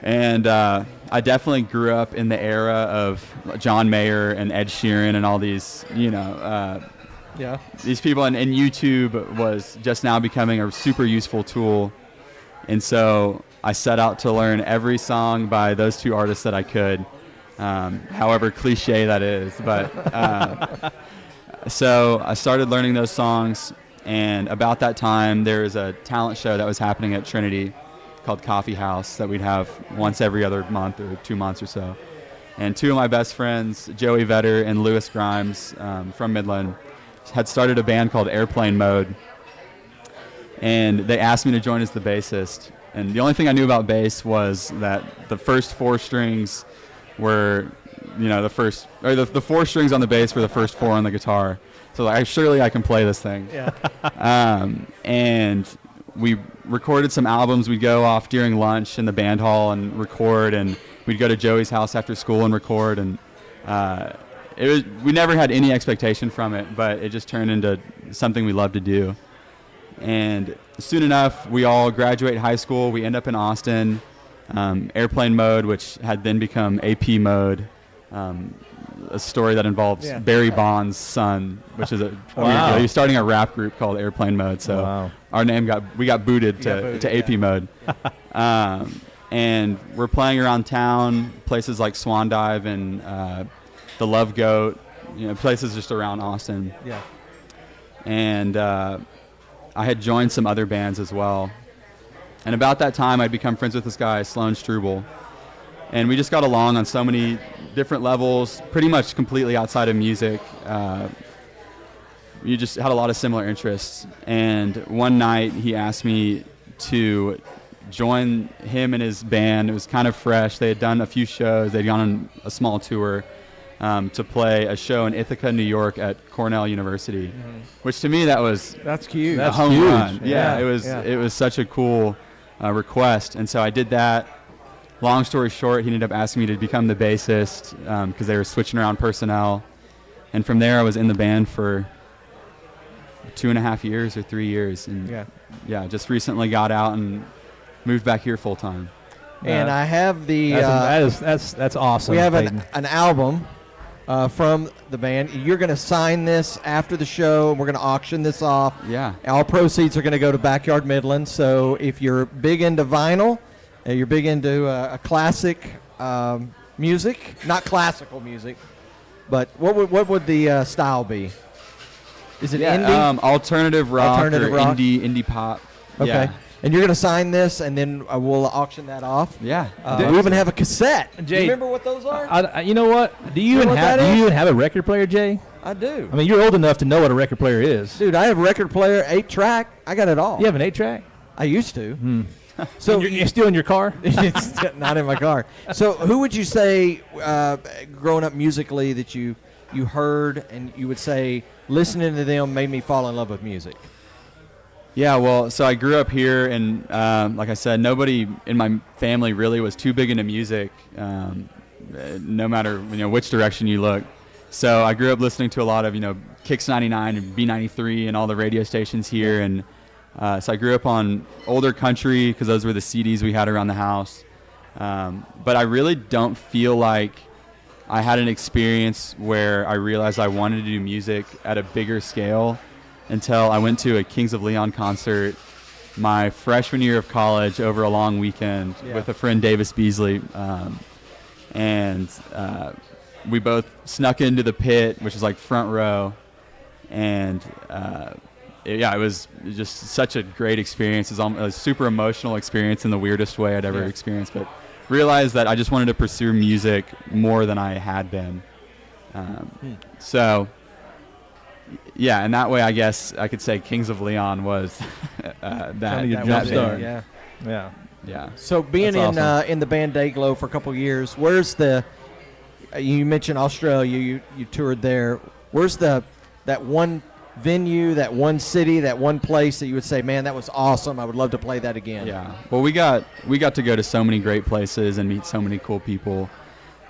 And I definitely grew up in the era of John Mayer and Ed Sheeran and all these, these people. And YouTube was just now becoming a super useful tool. And so I set out to learn every song by those two artists that I could, however cliche that is. But so I started learning those songs. And about that time, there was a talent show that was happening at Trinity called Coffee House that we'd have once every other month or 2 months or so. And two of my best friends, Joey Vetter and Lewis Grimes from Midland, had started a band called Airplane Mode. And they asked me to join as the bassist. And the only thing I knew about bass was that the first 4 strings were, the 4 strings on the bass were the first 4 on the guitar. So surely I can play this thing.
Yeah.
And we recorded some albums. We'd go off during lunch in the band hall and record, and we'd go to Joey's house after school and record. And we never had any expectation from it, but it just turned into something we loved to do. And soon enough, we all graduate high school. We end up in Austin, Airplane Mode, which had then become AP Mode. A story that involves Barry Bond's son, which is he's starting a rap group called Airplane Mode. So our name we got booted to AP Mode. And we're playing around town, places like Swan Dive and the Love Goat, places just around Austin.
Yeah.
And I had joined some other bands as well. And about that time, I'd become friends with this guy, Sloan Struble. And we just got along on so many different levels, pretty much completely outside of music. We just had a lot of similar interests. And one night he asked me to join him and his band. It was kind of fresh. They had done a few shows. They'd gone on a small tour to play a show in Ithaca, New York at Cornell University, which to me
that's cute.
a home run. Yeah, it was such a cool request. And so I did that. Long story short, he ended up asking me to become the bassist because they were switching around personnel. And from there, I was in the band for 2.5 years or 3 years. And just recently got out and moved back here full time.
And I have the
that's awesome.
We have an album from the band. You're going to sign this after the show, and we're going to auction this off.
Yeah.
All proceeds are going to go to Backyard Midland. So if you're big into vinyl, you're big into a classic music, not classical music, but what would the style be? Is it indie?
Alternative rock or indie pop.
Okay.
Yeah.
And you're going to sign this, and then we'll auction that off.
Yeah.
We even have a cassette.
Jay,
do you remember what those are?
You know what? Do you even have a record player, Jay?
I do.
I mean, you're old enough to know what a record player is.
Dude, I have a record player, 8-track. I got it all.
You have an 8-track?
I used to. So
you're still in your car?
It's not in my car. So who would you say, growing up musically, that you heard and you would say, listening to them made me fall in love with music?
Yeah, well, so I grew up here, and like I said, nobody in my family really was too big into music, no matter which direction you look. So I grew up listening to a lot of Kicks 99 and B93 and all the radio stations here. And so I grew up on older country because those were the CDs we had around the house. But I really don't feel like I had an experience where I realized I wanted to do music at a bigger scale until I went to a Kings of Leon concert my freshman year of college over a long weekend with a friend, Davis Beasley. And we both snuck into the pit, which is like front row. And it was just such a great experience. It was a super emotional experience in the weirdest way I'd ever experienced. But realized that I just wanted to pursue music more than I had been. So, yeah, and that way I guess I could say Kings of Leon was that
jump start.
Yeah.
So being
That's
in the band Dayglow for a couple of years, where's the? You mentioned Australia. You toured there. Where's that one venue, that one city, that one place that you would say, man, that was awesome. I would love to play that again.
Yeah. Well, we got to go to so many great places and meet so many cool people.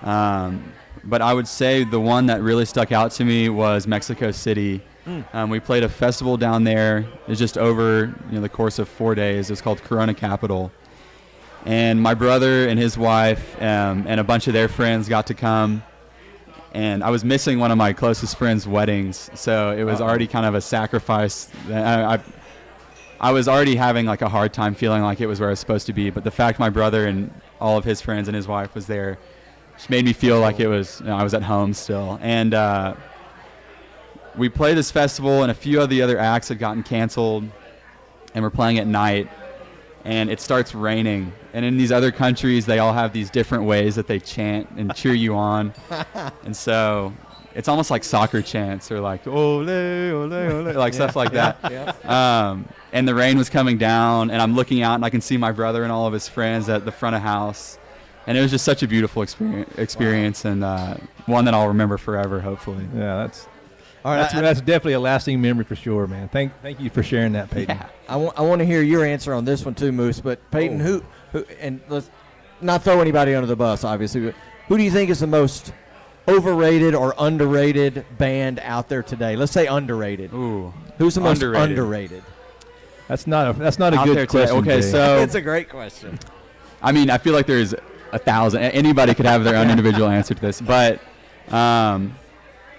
But I would say the one that really stuck out to me was Mexico City. We played a festival down there. It was just over the course of 4 days. It was called Corona Capital. And my brother and his wife and a bunch of their friends got to come. And I was missing one of my closest friends' weddings, so it was already kind of a sacrifice. I was already having like a hard time feeling like it was where I was supposed to be. But the fact my brother and all of his friends and his wife was there just made me feel like it was I was at home still. And we played this festival, and a few of the other acts had gotten canceled, and we're playing at night. And it starts raining. And in these other countries, they all have these different ways that they chant and cheer you on. And so it's almost like soccer chants or like, ole, ole, ole, like stuff like that. And the rain was coming down, and I'm looking out, and I can see my brother and all of his friends at the front of house. And it was just such a beautiful experience and one that I'll remember forever, hopefully.
Yeah, that's definitely a lasting memory for sure, man. Thank you for sharing that, Peyton.
Yeah.
I want to hear your answer on this one too, Moose. But Peyton, who and let's not throw anybody under the bus, obviously, but who do you think is the most overrated or underrated band out there today? Let's say underrated.
Ooh.
Who's the most underrated?
That's not a
Out
good
there
question.
today. Okay,
Jay.
so
It's a great question.
I mean, I feel like there's 1,000. Anybody could have their own individual answer to this, but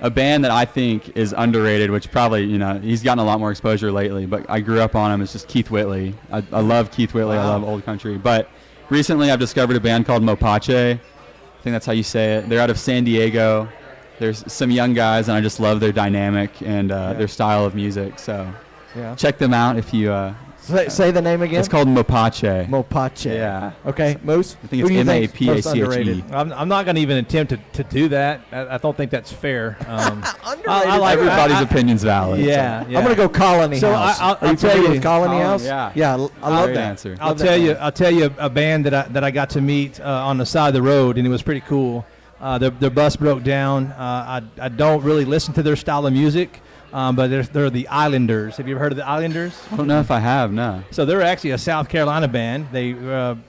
a band that I think is underrated, which probably, he's gotten a lot more exposure lately, but I grew up on him, is just Keith Whitley. I love Keith Whitley. Wow. I love old country. But recently I've discovered a band called Mopache. I think that's how you say it. They're out of San Diego. There's some young guys, and I just love their dynamic and their style of music. So check them out if you...
Say the name again.
It's called Mopache.
Mopache.
Yeah.
Okay, Moose.
I think it's M-A-P-A-C-H-E.
I'm not going to even attempt to do that. I don't think that's fair.
I
like everybody's opinion's valid.
Yeah,
I'm going to go Colony
So
House.
I'll
Are you
tell
familiar
you-
with Colony House?
Yeah.
Yeah, I love
Great
that.
answer.
I'll tell you a band that I got to meet on the side of the road, and it was pretty cool. Their bus broke down. I don't really listen to their style of music, but they're the Islanders. Have you ever heard of the Islanders?
I don't know if I have, no.
So they're actually a South Carolina band. They born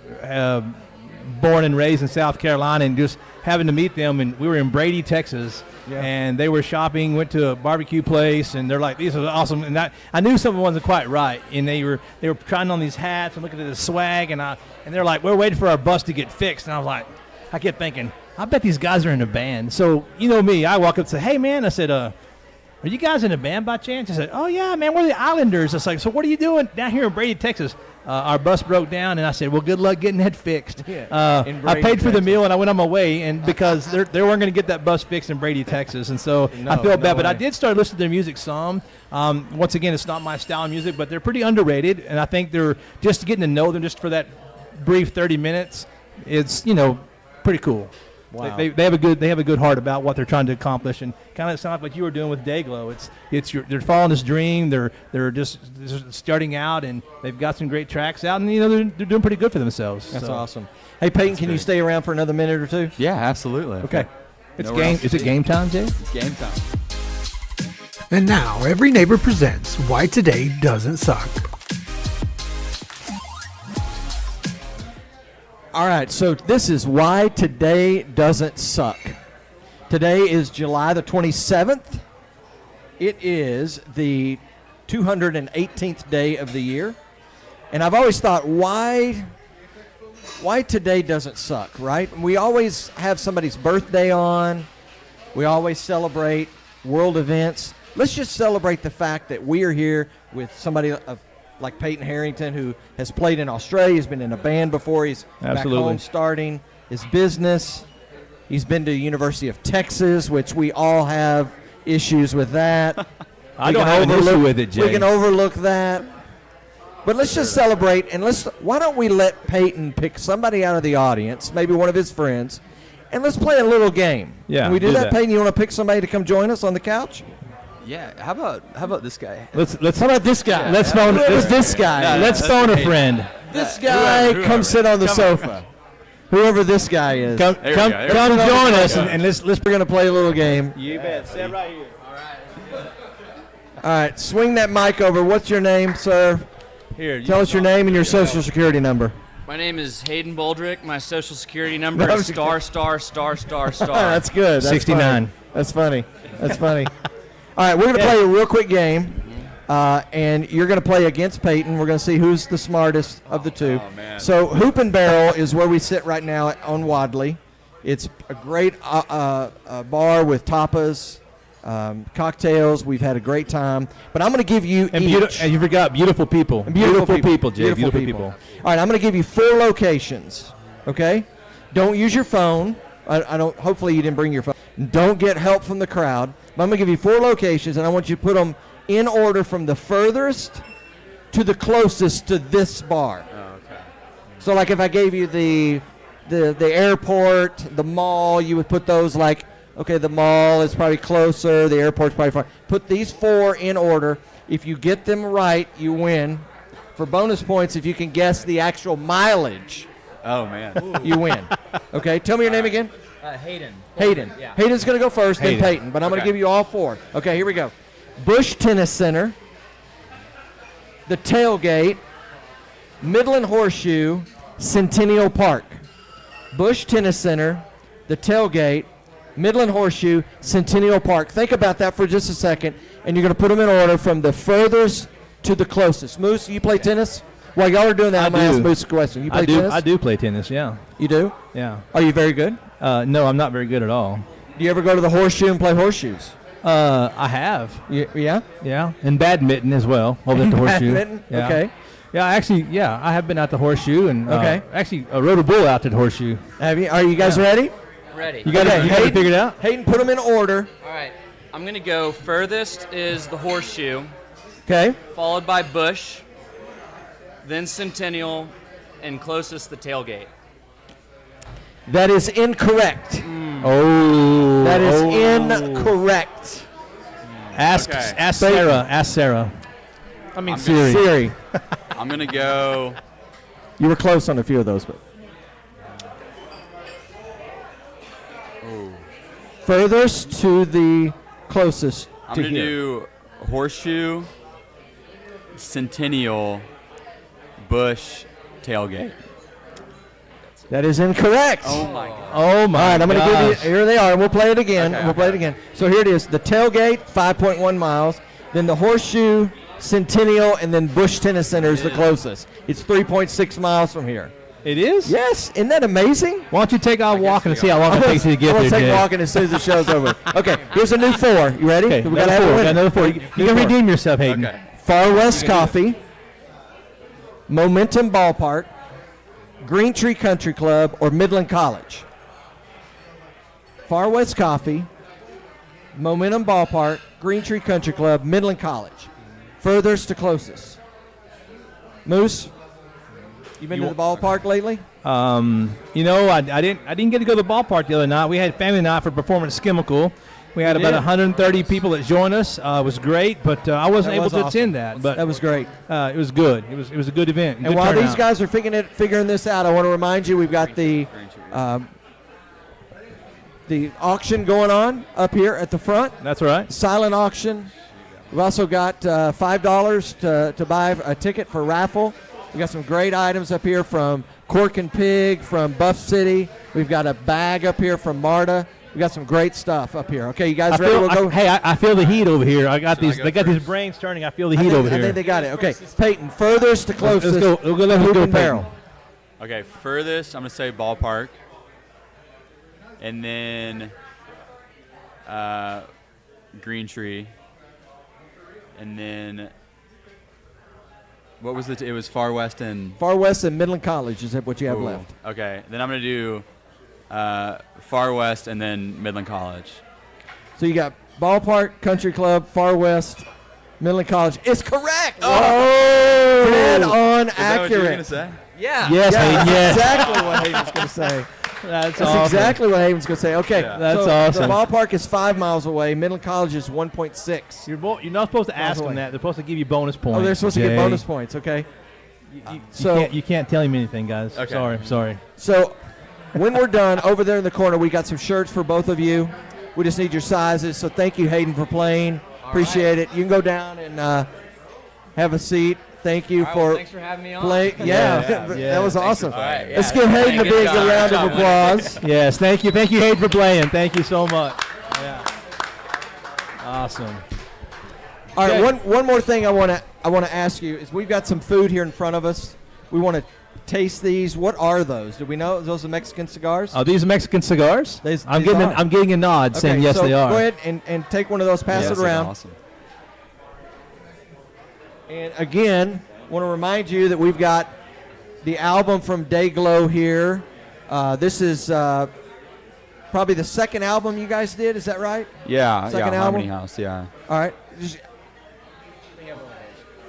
and raised in South Carolina, and just having to meet them, and we were in Brady, Texas, and they were shopping, went to a barbecue place, and they're like, these are awesome. And I knew something wasn't quite right, and they were trying on these hats and looking at the swag, and they're like, we're waiting for our bus to get fixed, and I was like, I kept thinking, I bet these guys are in a band. So you know me, I walk up and say, hey man, I said, are you guys in a band by chance? I said, oh, yeah, man, we're the Islanders. It's like, so what are you doing down here in Brady, Texas? Our bus broke down, and I said, well, good luck getting that fixed. I paid for the meal, and I went on my way, and because they weren't going to get that bus fixed in Brady, Texas, and so I felt bad. But I did start listening to their music some. Once again, it's not my style of music, but they're pretty underrated, and I think they're just getting to know them just for that brief 30 minutes. It's, pretty cool.
Wow.
They have a good heart about what they're trying to accomplish, and kind of sound like what you were doing with Dayglow. They're following this dream. They're just starting out, and they've got some great tracks out, and they're doing pretty good for themselves.
That's awesome. Hey Peyton, can you stay around for another minute or two?
Yeah, absolutely.
Okay. It's game. Is it game time, Jay?
It's game time.
And now, Every Neighbor presents Why Today Doesn't Suck.
All right, so this is why today doesn't suck. Today is July the 27th, It is the 218th day of the year. And I've always thought, why today doesn't suck, right? We always have somebody's birthday on. We always celebrate world events. Let's just celebrate the fact that we are here with somebody like Peyton Harrington, who has played in Australia. He's been in a band before. He's back home starting his business. He's been to the University of Texas, which we all have issues with that.
I don't have an issue with it, Jay.
We can overlook that. But let's just celebrate, and why don't we let Peyton pick somebody out of the audience, maybe one of his friends, and let's play a little game.
Yeah,
Can we do that, Peyton? You want to pick somebody to come join us on the couch?
Yeah. How about this guy?
How about this guy?
Yeah. Let's phone
this guy.
Let's phone a friend.
This guy, come sit on the sofa. Whoever this guy is.
Come join us, and let's.
We're going to play a little game.
You bet. Sit right here.
All right, swing that mic over. What's your name, sir?
Here.
Tell us your name and your social security number.
My name is Hayden Baldrick. My social security number is star.
That's good. That's
69.
Funny. That's funny. That's funny. All right, we're going to play a real quick game, and you're going to play against Peyton. We're going to see who's the smartest of the two.
Oh, man.
So Hoop and Barrel is where we sit right now on Wadley. It's a great bar with tapas, cocktails. We've had a great time. But I'm going to give you
And
each.
you forgot beautiful people.
Beautiful
people, Jay.
Beautiful people. All right, I'm going to give you 4 locations, okay? Don't use your phone. I don't. Hopefully you didn't bring your phone. Don't get help from the crowd. But I'm going to give you 4 locations, and I want you to put them in order from the furthest to the closest to this bar.
Oh, okay.
So, like if I gave you the airport, the mall, you would put those like, okay, the mall is probably closer, the airport's probably far. Put these 4 in order. If you get them right, you win. For bonus points, if you can guess the actual mileage,
Oh man.
you win. Okay, tell me your name again.
Hayden.
Hayden.
Yeah.
Hayden's going to go first, then
Hayden.
Peyton. But I'm going to
Okay.
give you all 4. Okay, here we go. Bush Tennis Center, the Tailgate, Midland Horseshoe, Centennial Park. Bush Tennis Center, the Tailgate, Midland Horseshoe, Centennial Park. Think about that for just a second, and you're going to put them in order from the furthest to the closest. Moose, you play tennis? While y'all are doing that, I'm going to ask Moose a question. You play tennis?
I do play tennis. Yeah.
You do?
Yeah.
Are you very good?
No, I'm not very good at all.
Do you ever go to the Horseshoe and play horseshoes?
I have.
Yeah?
Yeah. And badminton as well. Over at the horseshoe.
Badminton?
Yeah.
Okay.
Yeah, actually, I have been out the horseshoe and
Okay.
actually rode a bull out to the horseshoe.
Are you guys ready?
Ready.
You got
Okay,
it
Hayden.
figured out?
Hayden, put them in order.
All right. I'm going to go furthest is the Horseshoe,
Okay.
followed by Bush, then Centennial, and closest the Tailgate.
That is incorrect.
Oh.
That is incorrect.
Ask
Okay.
Sarah. Ask Sarah. I mean Siri.
Siri.
I'm gonna go.
You were close on a few of those, but furthest to the closest
I'm
to
gonna
here.
do Horseshoe, Centennial, Bush, Tailgate.
That is incorrect.
Oh my god.
Oh my
All right, I'm going to give you.
gosh.
Here they are. We'll play it again.
Okay,
we'll play it
okay.
again. So here it is. The Tailgate, 5.1 miles. Then the Horseshoe, Centennial, and then Bush Tennis Center is the closest. It's 3.6 miles from here.
It is?
Yes, isn't that amazing?
Why don't you take off walking
we
and see how long it takes you to get
I'm
there,
gonna take
Jay?
walking as soon as the show's over. Okay, here's a new 4. You ready?
Okay,
We gotta have a
got
winner.
another 4. You
New
can
4.
redeem yourself, Hayden.
Okay.
Far West Coffee, Momentum Ballpark, Green Tree Country Club, or Midland College. Far West Coffee, Momentum Ballpark, Green Tree Country Club, Midland College. Furthest to closest. Moose, you been to the ballpark lately?
You know, I didn't get to go to the ballpark the other night. We had family night for Performance Chemical. We had about
did?
130 people that joined us. It was great, but I wasn't
That
able
was
to
awesome.
attend that. But
That was great.
it was good. It was a good event.
And
good
while these
turnout.
guys are figuring this out, I want to remind you we've got the auction going on up here at the front.
That's right.
Silent auction. We've also got $5 to buy a ticket for raffle. We've got some great items up here from Cork and Pig, from Buff City. We've got a bag up here from Marta. We got some great stuff up here. Okay, you guys ready? We'll go.
I feel the heat over here. I got these. They got these brains turning. I feel the heat over here.
I think they got it. Okay, Peyton, furthest to closest.
Let's go. Let's go, Peyton.
Barrel.
Okay, furthest, I'm going to say ballpark. And then Green Tree. And then what was it? It was Far West and
Midland College. Is that what you have left?
Okay, then I'm going to do Far West and then Midland College.
So you got Ballpark, Country Club, Far West, Midland College. It's correct.
Oh!
Dead on
Is that what you were
accurate.
going to say?
Yeah.
Yes, Hayden, yes.
Exactly what Hayden's going to say.
That's
awesome. Exactly what Hayden's going to say. Okay,
That's
so
awesome.
The ballpark is 5 miles away. Midland College is 1.6.
You're not supposed to ask them that. They're supposed to give you bonus points.
Oh, they're supposed to get bonus points. Okay.
You can't tell him anything, guys.
Okay.
Sorry.
So when we're done, over there in the corner, we got some shirts for both of you. We just need your sizes. So thank you, Hayden, for playing. Appreciate it. You can go down and have a seat. Thank you for
thanks for having me on.
play. Yeah, that was awesome.
Right,
Let's give Hayden a big round of applause.
Yes, thank you, Hayden, for playing. Thank you so much. Yeah. Awesome.
All right, one more thing I want to ask you is we've got some food here in front of us. We want to taste these. What are those? Do we know those are Mexican cigars?
Are these Mexican cigars? I'm
are.
getting a nod saying yes, they are.
Go ahead and take one of those. Pass it around.
Awesome.
And again, want to remind you that we've got the album from Dayglow here. This is probably the second album you guys did. Is that right?
Yeah,
Second
Harmony
album?
House, yeah.
All right.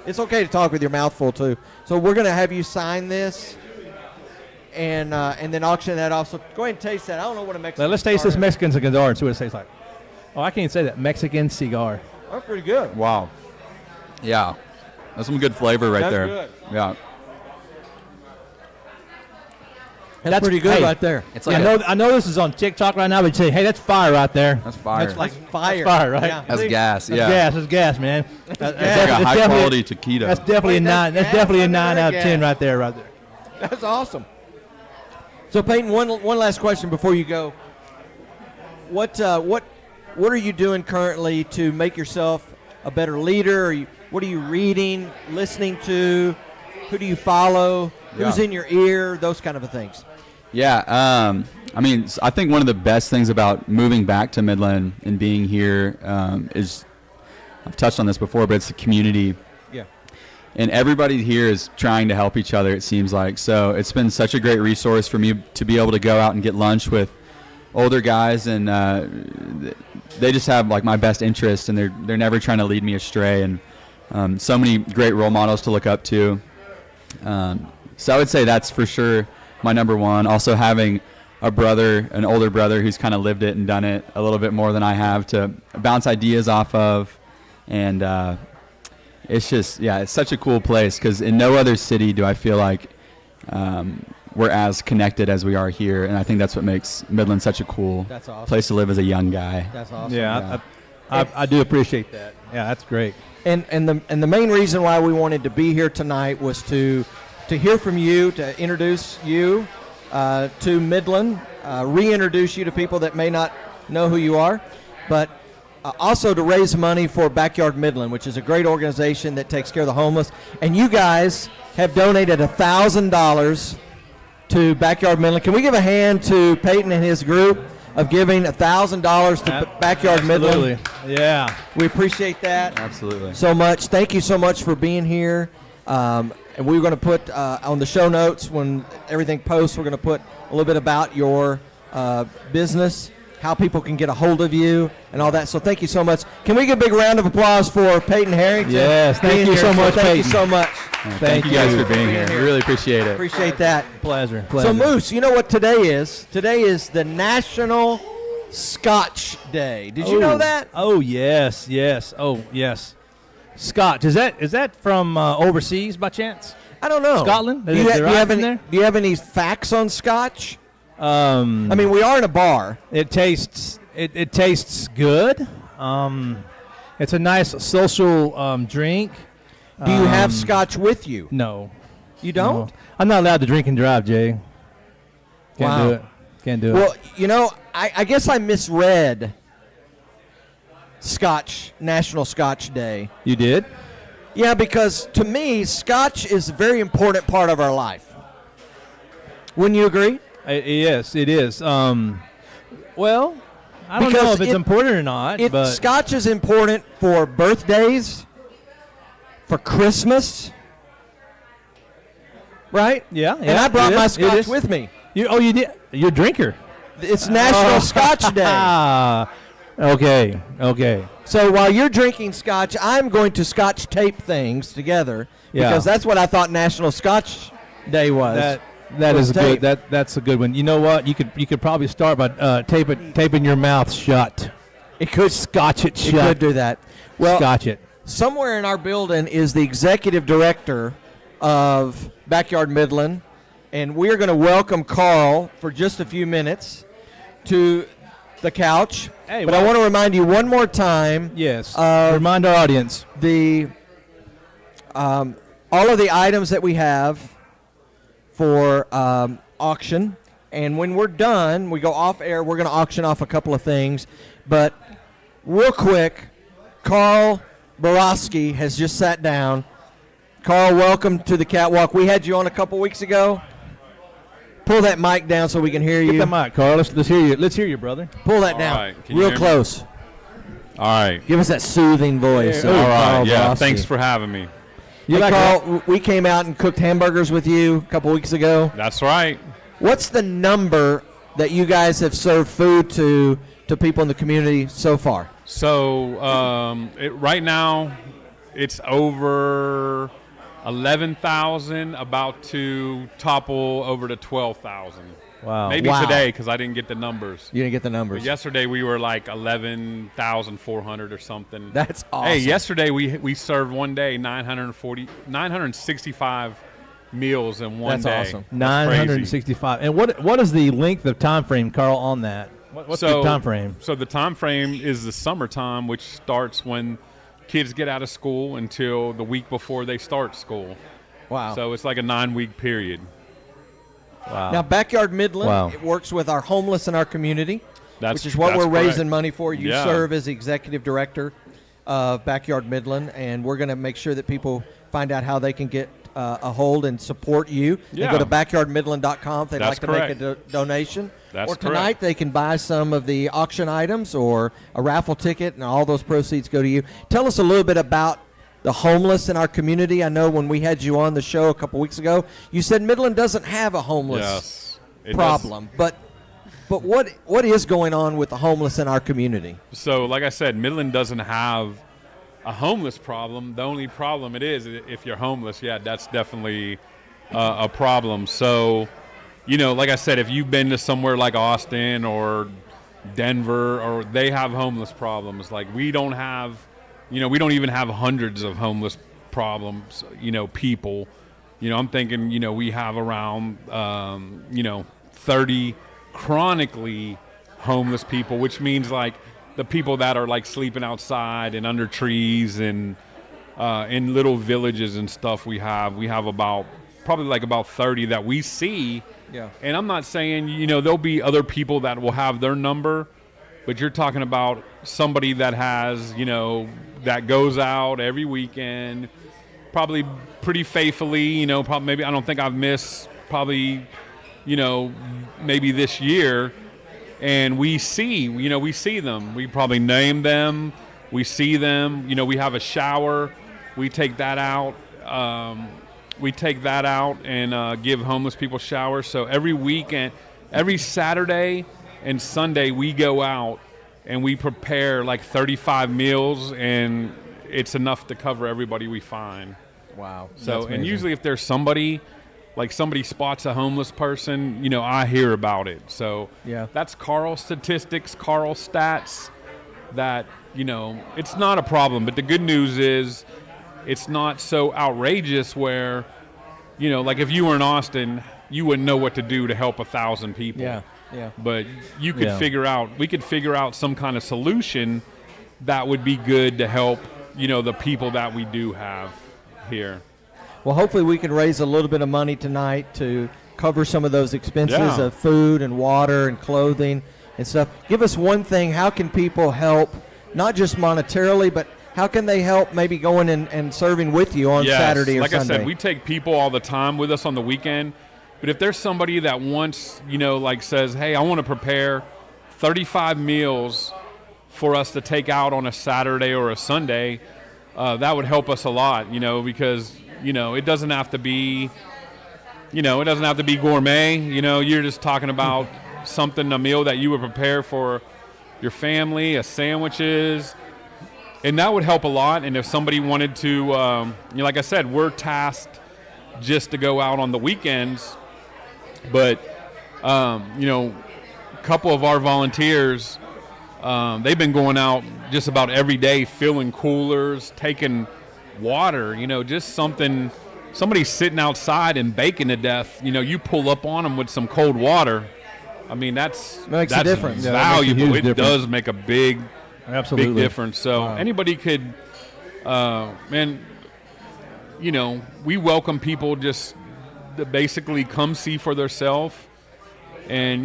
It's okay to talk with your mouth full too. So we're going to have you sign this and then auction that off. So go ahead and taste that. I don't know what a Mexican
Let's taste
cigar
this Mexican cigar and see what it tastes like. Oh, I can't say that. Mexican cigar.
is. That's pretty good.
Wow. Yeah. That's some good flavor right
That's
there.
good.
Yeah.
That's pretty good right there.
It's like
I know this is on TikTok right now, but you say, hey, that's fire right there.
that's fire.
That's like fire.
That's fire, right?
Yeah.
That's gas,
That's
yeah.
gas. That's gas, man.
It's like a high quality taquito.
That's definitely a
Wait, that's
9. That's
gas?
definitely a
I've
9
never
out
had
of 10
gas.
right there.
That's awesome. So Peyton, one last question before you go. What are you doing currently to make yourself a better leader? What are you reading, listening to? Who do you follow? Who's
Yeah.
in your ear? Those kind of things.
Yeah, I mean, I think one of the best things about moving back to Midland and being here is, I've touched on this before, but it's the community.
Yeah.
And everybody here is trying to help each other, it seems like. So it's been such a great resource for me to be able to go out and get lunch with older guys, and they just have like my best interest, and they're never trying to lead me astray. And so many great role models to look up to. So I would say that's for sure my number one. Also having an older brother who's kind of lived it and done it a little bit more than I have to bounce ideas off of. And it's just, it's such a cool place because in no other city do I feel like we're as connected as we are here. And I think that's what makes Midland such a cool
That's awesome.
place to live as a young guy.
That's awesome.
Yeah, I do appreciate that. Yeah, that's great.
And the main reason why we wanted to be here tonight was to hear from you, to introduce you to Midland, reintroduce you to people that may not know who you are, but also to raise money for Backyard Midland, which is a great organization that takes care of the homeless. And you guys have donated $1,000 to Backyard Midland. Can we give a hand to Peyton and his group of giving $1,000 to Backyard Midland?
Absolutely. Yeah.
We appreciate that.
Absolutely.
So much. Thank you so much for being here. And we're going to put on the show notes when everything posts, we're going to put a little bit about your business, how people can get a hold of you, and all that. So thank you so much. Can we give a big round of applause for Peyton Harrington?
Yes, thank
being
you
here?
so much,
Thank you
Peyton.
so much.
Thank you guys for being here. We really appreciate it.
Appreciate that.
Pleasure.
So Moose, you know what today is? Today is the National Scotch Day. Did you know that?
Oh, yes. Oh, yes. Scotch. Is that from overseas by chance?
I don't know.
Scotland?
Do you have any,
there?
do you have any facts on Scotch? I
I
mean, we are in a bar.
it tastes good. It's a nice social drink.
Do you have Scotch with you?
No.
You don't?
No. I'm not allowed to drink and drive, Jay. Can't
Wow.
do it. Can't do it.
Well, you know, I guess I misread National Scotch Day.
You did?
Yeah, because to me, Scotch is a very important part of our life. Wouldn't you agree?
Yes, it is. Well, I don't know if it's important or not. But
Scotch is important for birthdays, for Christmas, right?
Yeah.
And I brought my Scotch with me.
You did? You're a drinker.
It's National Scotch Day.
Okay.
So while you're drinking Scotch, I'm going to Scotch tape things together because that's what I thought National Scotch Day was.
That is good. That's a good one. You know what? You could probably start by taping your mouth shut.
It could
scotch it shut.
It could do that. Well,
scotch it.
Somewhere in our building is the executive director of Backyard Midland, and we're going to welcome Carl for just a few minutes to the couch.
Hey,
but I want to remind you one more time.
Yes. Remind our audience
all of the items that we have for auction, and when we're done, we go off air. We're going to auction off a couple of things, but real quick, Carl Borowski has just sat down. Carl, welcome to the catwalk. We had you on a couple weeks ago. Pull that mic down so we can hear you.
Get the mic, Carl. Let's hear you. Let's hear you, brother.
Pull that down.
Right.
Real close.
All right.
Give us that soothing voice.
All right.
Carl
Yeah.
Borowski.
Thanks for having me.
Hey, Carl, we came out and cooked hamburgers with you a couple weeks ago.
That's right.
What's the number that you guys have served food to people in the community so far?
So right now, it's over 11,000, about to topple over to 12,000.
Wow.
Maybe today because I didn't get the numbers.
You didn't get the numbers.
But yesterday we were like 11,400 or something.
That's awesome.
Hey, yesterday we served one day 965 meals in one day.
That's awesome.
965. And what is the length of time frame, Carl, on that? What's the time frame?
So the time frame is the summertime, which starts when kids get out of school until the week before they start school.
Wow.
So it's like a 9-week period.
Wow.
Now, Backyard Midland, it works with our homeless in our community, which is what we're raising money for. You serve as executive director of Backyard Midland, and we're going to make sure that people find out how they can get a hold and support you. They go to backyardmidland.com if they'd like to make a donation.
That's
or tonight they can buy some of the auction items or a raffle ticket, and all those proceeds go to you. Tell us a little bit about the homeless in our community. I know when we had you on the show a couple weeks ago, you said Midland doesn't have a homeless problem. But what is going on with the homeless in our community?
So, like I said, Midland doesn't have a homeless problem. The only problem it is if you're homeless, that's definitely a problem. So, like I said, if you've been to somewhere like Austin or Denver, or they have homeless problems, like we don't have. We don't even have hundreds of homeless problems, people. I'm thinking, we have around, 30 chronically homeless people, which means like the people that are like sleeping outside and under trees and in little villages and stuff. We have probably about 30 that we see.
Yeah.
And I'm not saying, there'll be other people that will have their number, but you're talking about somebody that has, that goes out every weekend, probably pretty faithfully, probably maybe I don't think I've missed probably, maybe this year. And we see them. We probably name them. We see them. We have a shower. We take that out. And give homeless people showers. So every weekend, every Saturday and Sunday, we go out and we prepare like 35 meals, and it's enough to cover everybody we find.
Wow.
So, and usually if there's somebody spots a homeless person, I hear about it. So that's Carl's statistics, Carl's stats, that, it's not a problem. But the good news is it's not so outrageous where, like if you were in Austin, you wouldn't know what to do to help 1,000 people.
Yeah.
But you could we could figure out some kind of solution that would be good to help, the people that we do have here.
Well, hopefully we can raise a little bit of money tonight to cover some of those expenses
Yeah.
of food and water and clothing and stuff. Give us one thing. How can people help, not just monetarily, but how can they help maybe going and serving with you on
Yes.
Saturday or
like
Sunday?
I said, we take people all the time with us on the weekend. But if there's somebody that wants, like says, hey, I want to prepare 35 meals for us to take out on a Saturday or a Sunday, that would help us a lot, because, it doesn't have to be, it doesn't have to be gourmet. You're just talking about a meal that you would prepare for your family, sandwiches, and that would help a lot. And if somebody wanted to, like I said, we're tasked just to go out on the weekends, but, a couple of our volunteers, they've been going out just about every day, filling coolers, taking water, just somebody's sitting outside and baking to death. You pull up on them with some cold water. I mean, that's
a difference.
Yeah, that makes a
valuable.
huge
It
difference.
does make a big
Absolutely.
difference. So anybody could, we welcome people just to basically come see for themselves and,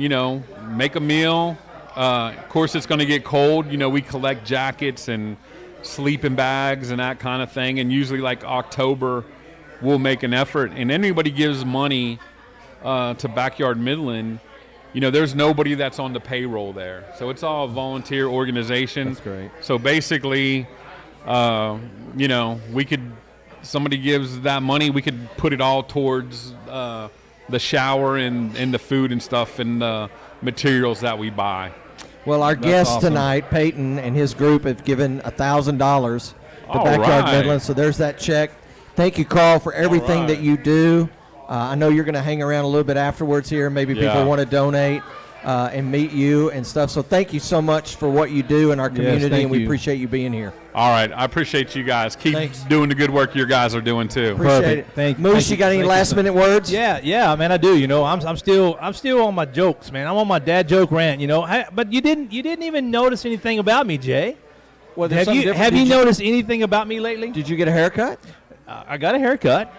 make a meal. Of course, it's going to get cold. We collect jackets and sleeping bags and that kind of thing. And usually like October, we'll make an effort. And anybody gives money to Backyard Midland, there's nobody that's on the payroll there. So it's all a volunteer organization.
That's great.
So basically, somebody gives that money, we could put it all towards the shower and the food and stuff and the materials that we buy.
Well, our guest
awesome.
tonight, Peyton, and his group have given $1,000 to
All
Backyard
right.
Midland, so there's that check. Thank you, Carl, for everything
right.
that you do. I know you're going to hang around a little bit afterwards here. Maybe
Yeah.
people want to donate and meet you and stuff. So thank you so much for what you do in our community,
thank
and we
you.
appreciate you being here.
All right. I appreciate you guys. Keep
Thanks.
doing the good work your guys are doing too.
Appreciate
Perfect.
it.
Thank you.
Moose,
Thank
you
you.
got any
Thank you,
last-minute words?
Yeah, man, I do. I'm still on my jokes, man. I'm on my dad joke rant. But you didn't even notice anything about me, Jay.
Well, there's
Have
something
you
different.
have you noticed anything about me lately?
Did you get a haircut?
I got a haircut,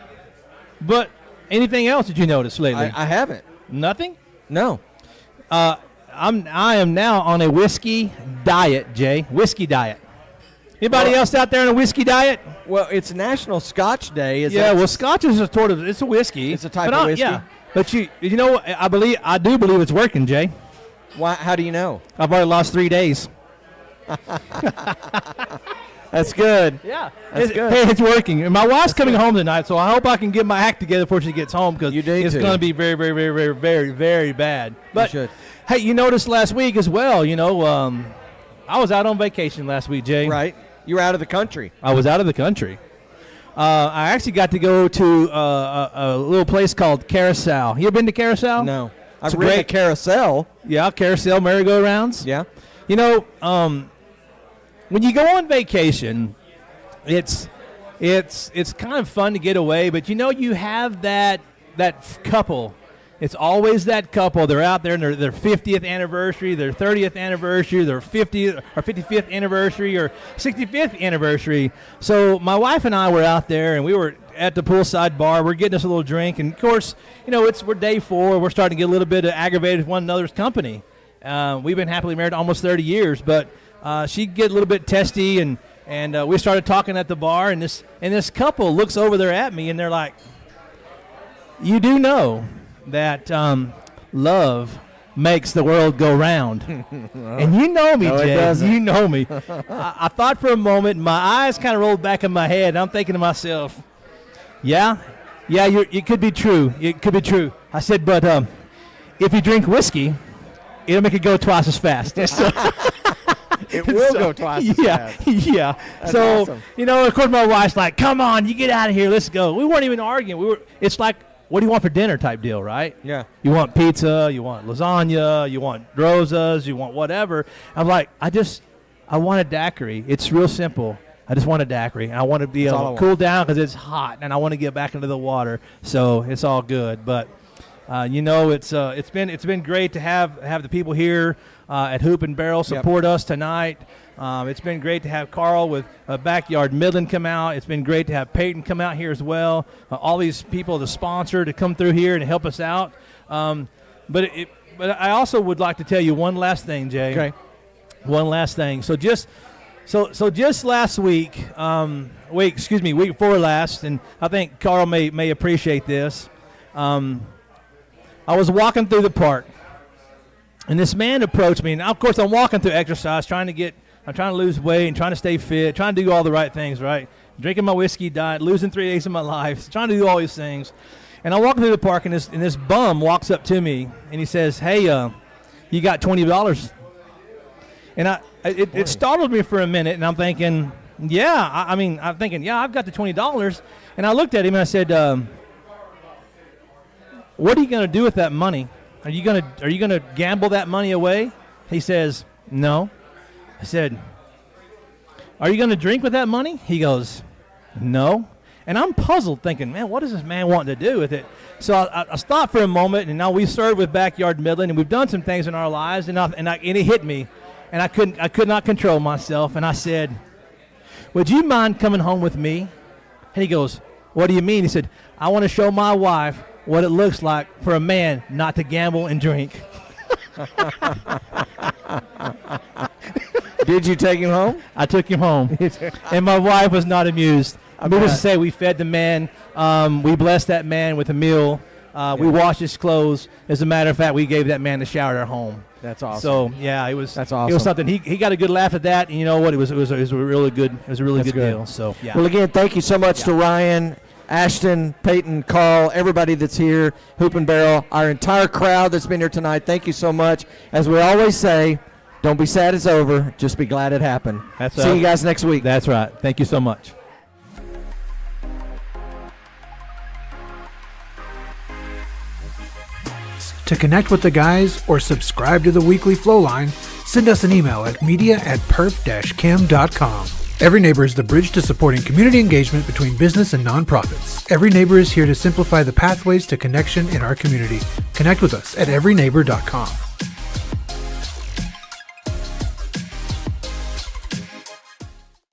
but anything else did you notice lately?
I haven't.
Nothing.
No.
I am now on a whiskey diet, Jay. Whiskey diet. Anybody else out there on a whiskey diet?
Well, it's National Scotch Day.
Scotch is it's a whiskey.
It's a type
But
of whiskey?
Yeah, but you know what? I do believe it's working, Jay.
Why? How do you know?
I've already lost 3 days.
That's good.
Yeah,
That's good.
Hey, it's working. And my wife's coming home tonight, so I hope I can get my act together before she gets home because
You need
it's
to.
going to be very, very, very, very, very, very bad. But
should.
hey, you noticed last week as well. I was out on vacation last week, Jay.
Right. You're out of the country.
I was out of the country. I actually got to go to a little place called Carousel. You ever been to Carousel?
No.
It's
I've
a
ridden a
great-
carousel.
Yeah, Carousel merry-go-rounds.
Yeah.
When you go on vacation, it's kind of fun to get away, but you have that couple. It's always that couple. They're out there in their 50th anniversary, their 30th anniversary, their 50th or 55th anniversary or 65th anniversary. So my wife and I were out there, and we were at the poolside bar. We're getting us a little drink, and of course, we're day 4. We're starting to get a little bit aggravated with one another's company. We've been happily married almost 30 years, but she'd get a little bit testy, and we started talking at the bar, and this couple looks over there at me, and they're like, "You do know that love makes the world go round." And you know me,
No, it
Jay.
doesn't.
You know me. I thought for a moment, and my eyes kind of rolled back in my head, and I'm thinking to myself, yeah, it could be true. It could be true. I said, but if you drink whiskey, it'll make it go twice as fast. So-
It will go twice as fast.
Yeah.
That's
So,
awesome.
of course, my wife's like, "Come on, you get out of here. Let's go." We weren't even arguing. It's like, "What do you want for dinner?" type deal, right?
Yeah.
You want pizza, you want lasagna, you want rosas, you want whatever. I'm like, I want a daiquiri. It's real simple. I just want a daiquiri. I want to be
That's all I
able to
want.
cool down because it's hot, and I want to get back into the water. So it's all good. But it's been great to have the people here. at Hoop and Barrel support us tonight. It's been great to have Carl with Backyard Midland come out. It's been great to have Peyton come out here as well. All these people, the sponsor, to come through here and help us out. But I also would like to tell you one last thing, Jay.
Okay.
One last thing. So just last week, week before last, and I think Carl may appreciate this. I was walking through the park, and this man approached me, and of course I'm walking through exercise, trying to lose weight and trying to stay fit, trying to do all the right things, right? Drinking my whiskey diet, losing 3 days of my life, trying to do all these things. And I'm walking through the park, and this bum walks up to me, and he says, "Hey, you got $20?" And it startled me for a minute, and I'm thinking, yeah, I've got the $20. And I looked at him and I said, "What are you going to do with that money? Are you going to gamble that money away?" He says, "No." I said, "Are you going to drink with that money?" He goes, "No." And I'm puzzled, thinking, man, what does this man want to do with it? So I stopped for a moment, and now we've served with Backyard Midland, and we've done some things in our lives, and it hit me, and I could not control myself, and I said, "Would you mind coming home with me?" And he goes, "What do you mean?" He said, "I want to show my wife what it looks like for a man not to gamble and drink."
Did you take him home?
I took him home, and my wife was not amused. Needless to say, we fed the man. We blessed that man with a meal. We washed his clothes. As a matter of fact, we gave that man a shower at our home.
That's awesome.
So yeah, that's
awesome.
It was something. He got a good laugh at that, and you know what? It was a really good. It was a really good deal. So yeah.
Well, again, thank you so much to Ryan, Ashton, Peyton, Carl, everybody that's here, Hoop and Barrel, our entire crowd that's been here tonight. Thank you so much. As we always say, don't be sad it's over. Just be glad it happened. See you guys next week.
That's right. Thank you so much.
To connect with the guys or subscribe to the weekly flow line, send us an email at media@perf-chem.com. Every Neighbor is the bridge to supporting community engagement between business and nonprofits. Every Neighbor is here to simplify the pathways to connection in our community. Connect with us at everyneighbor.com.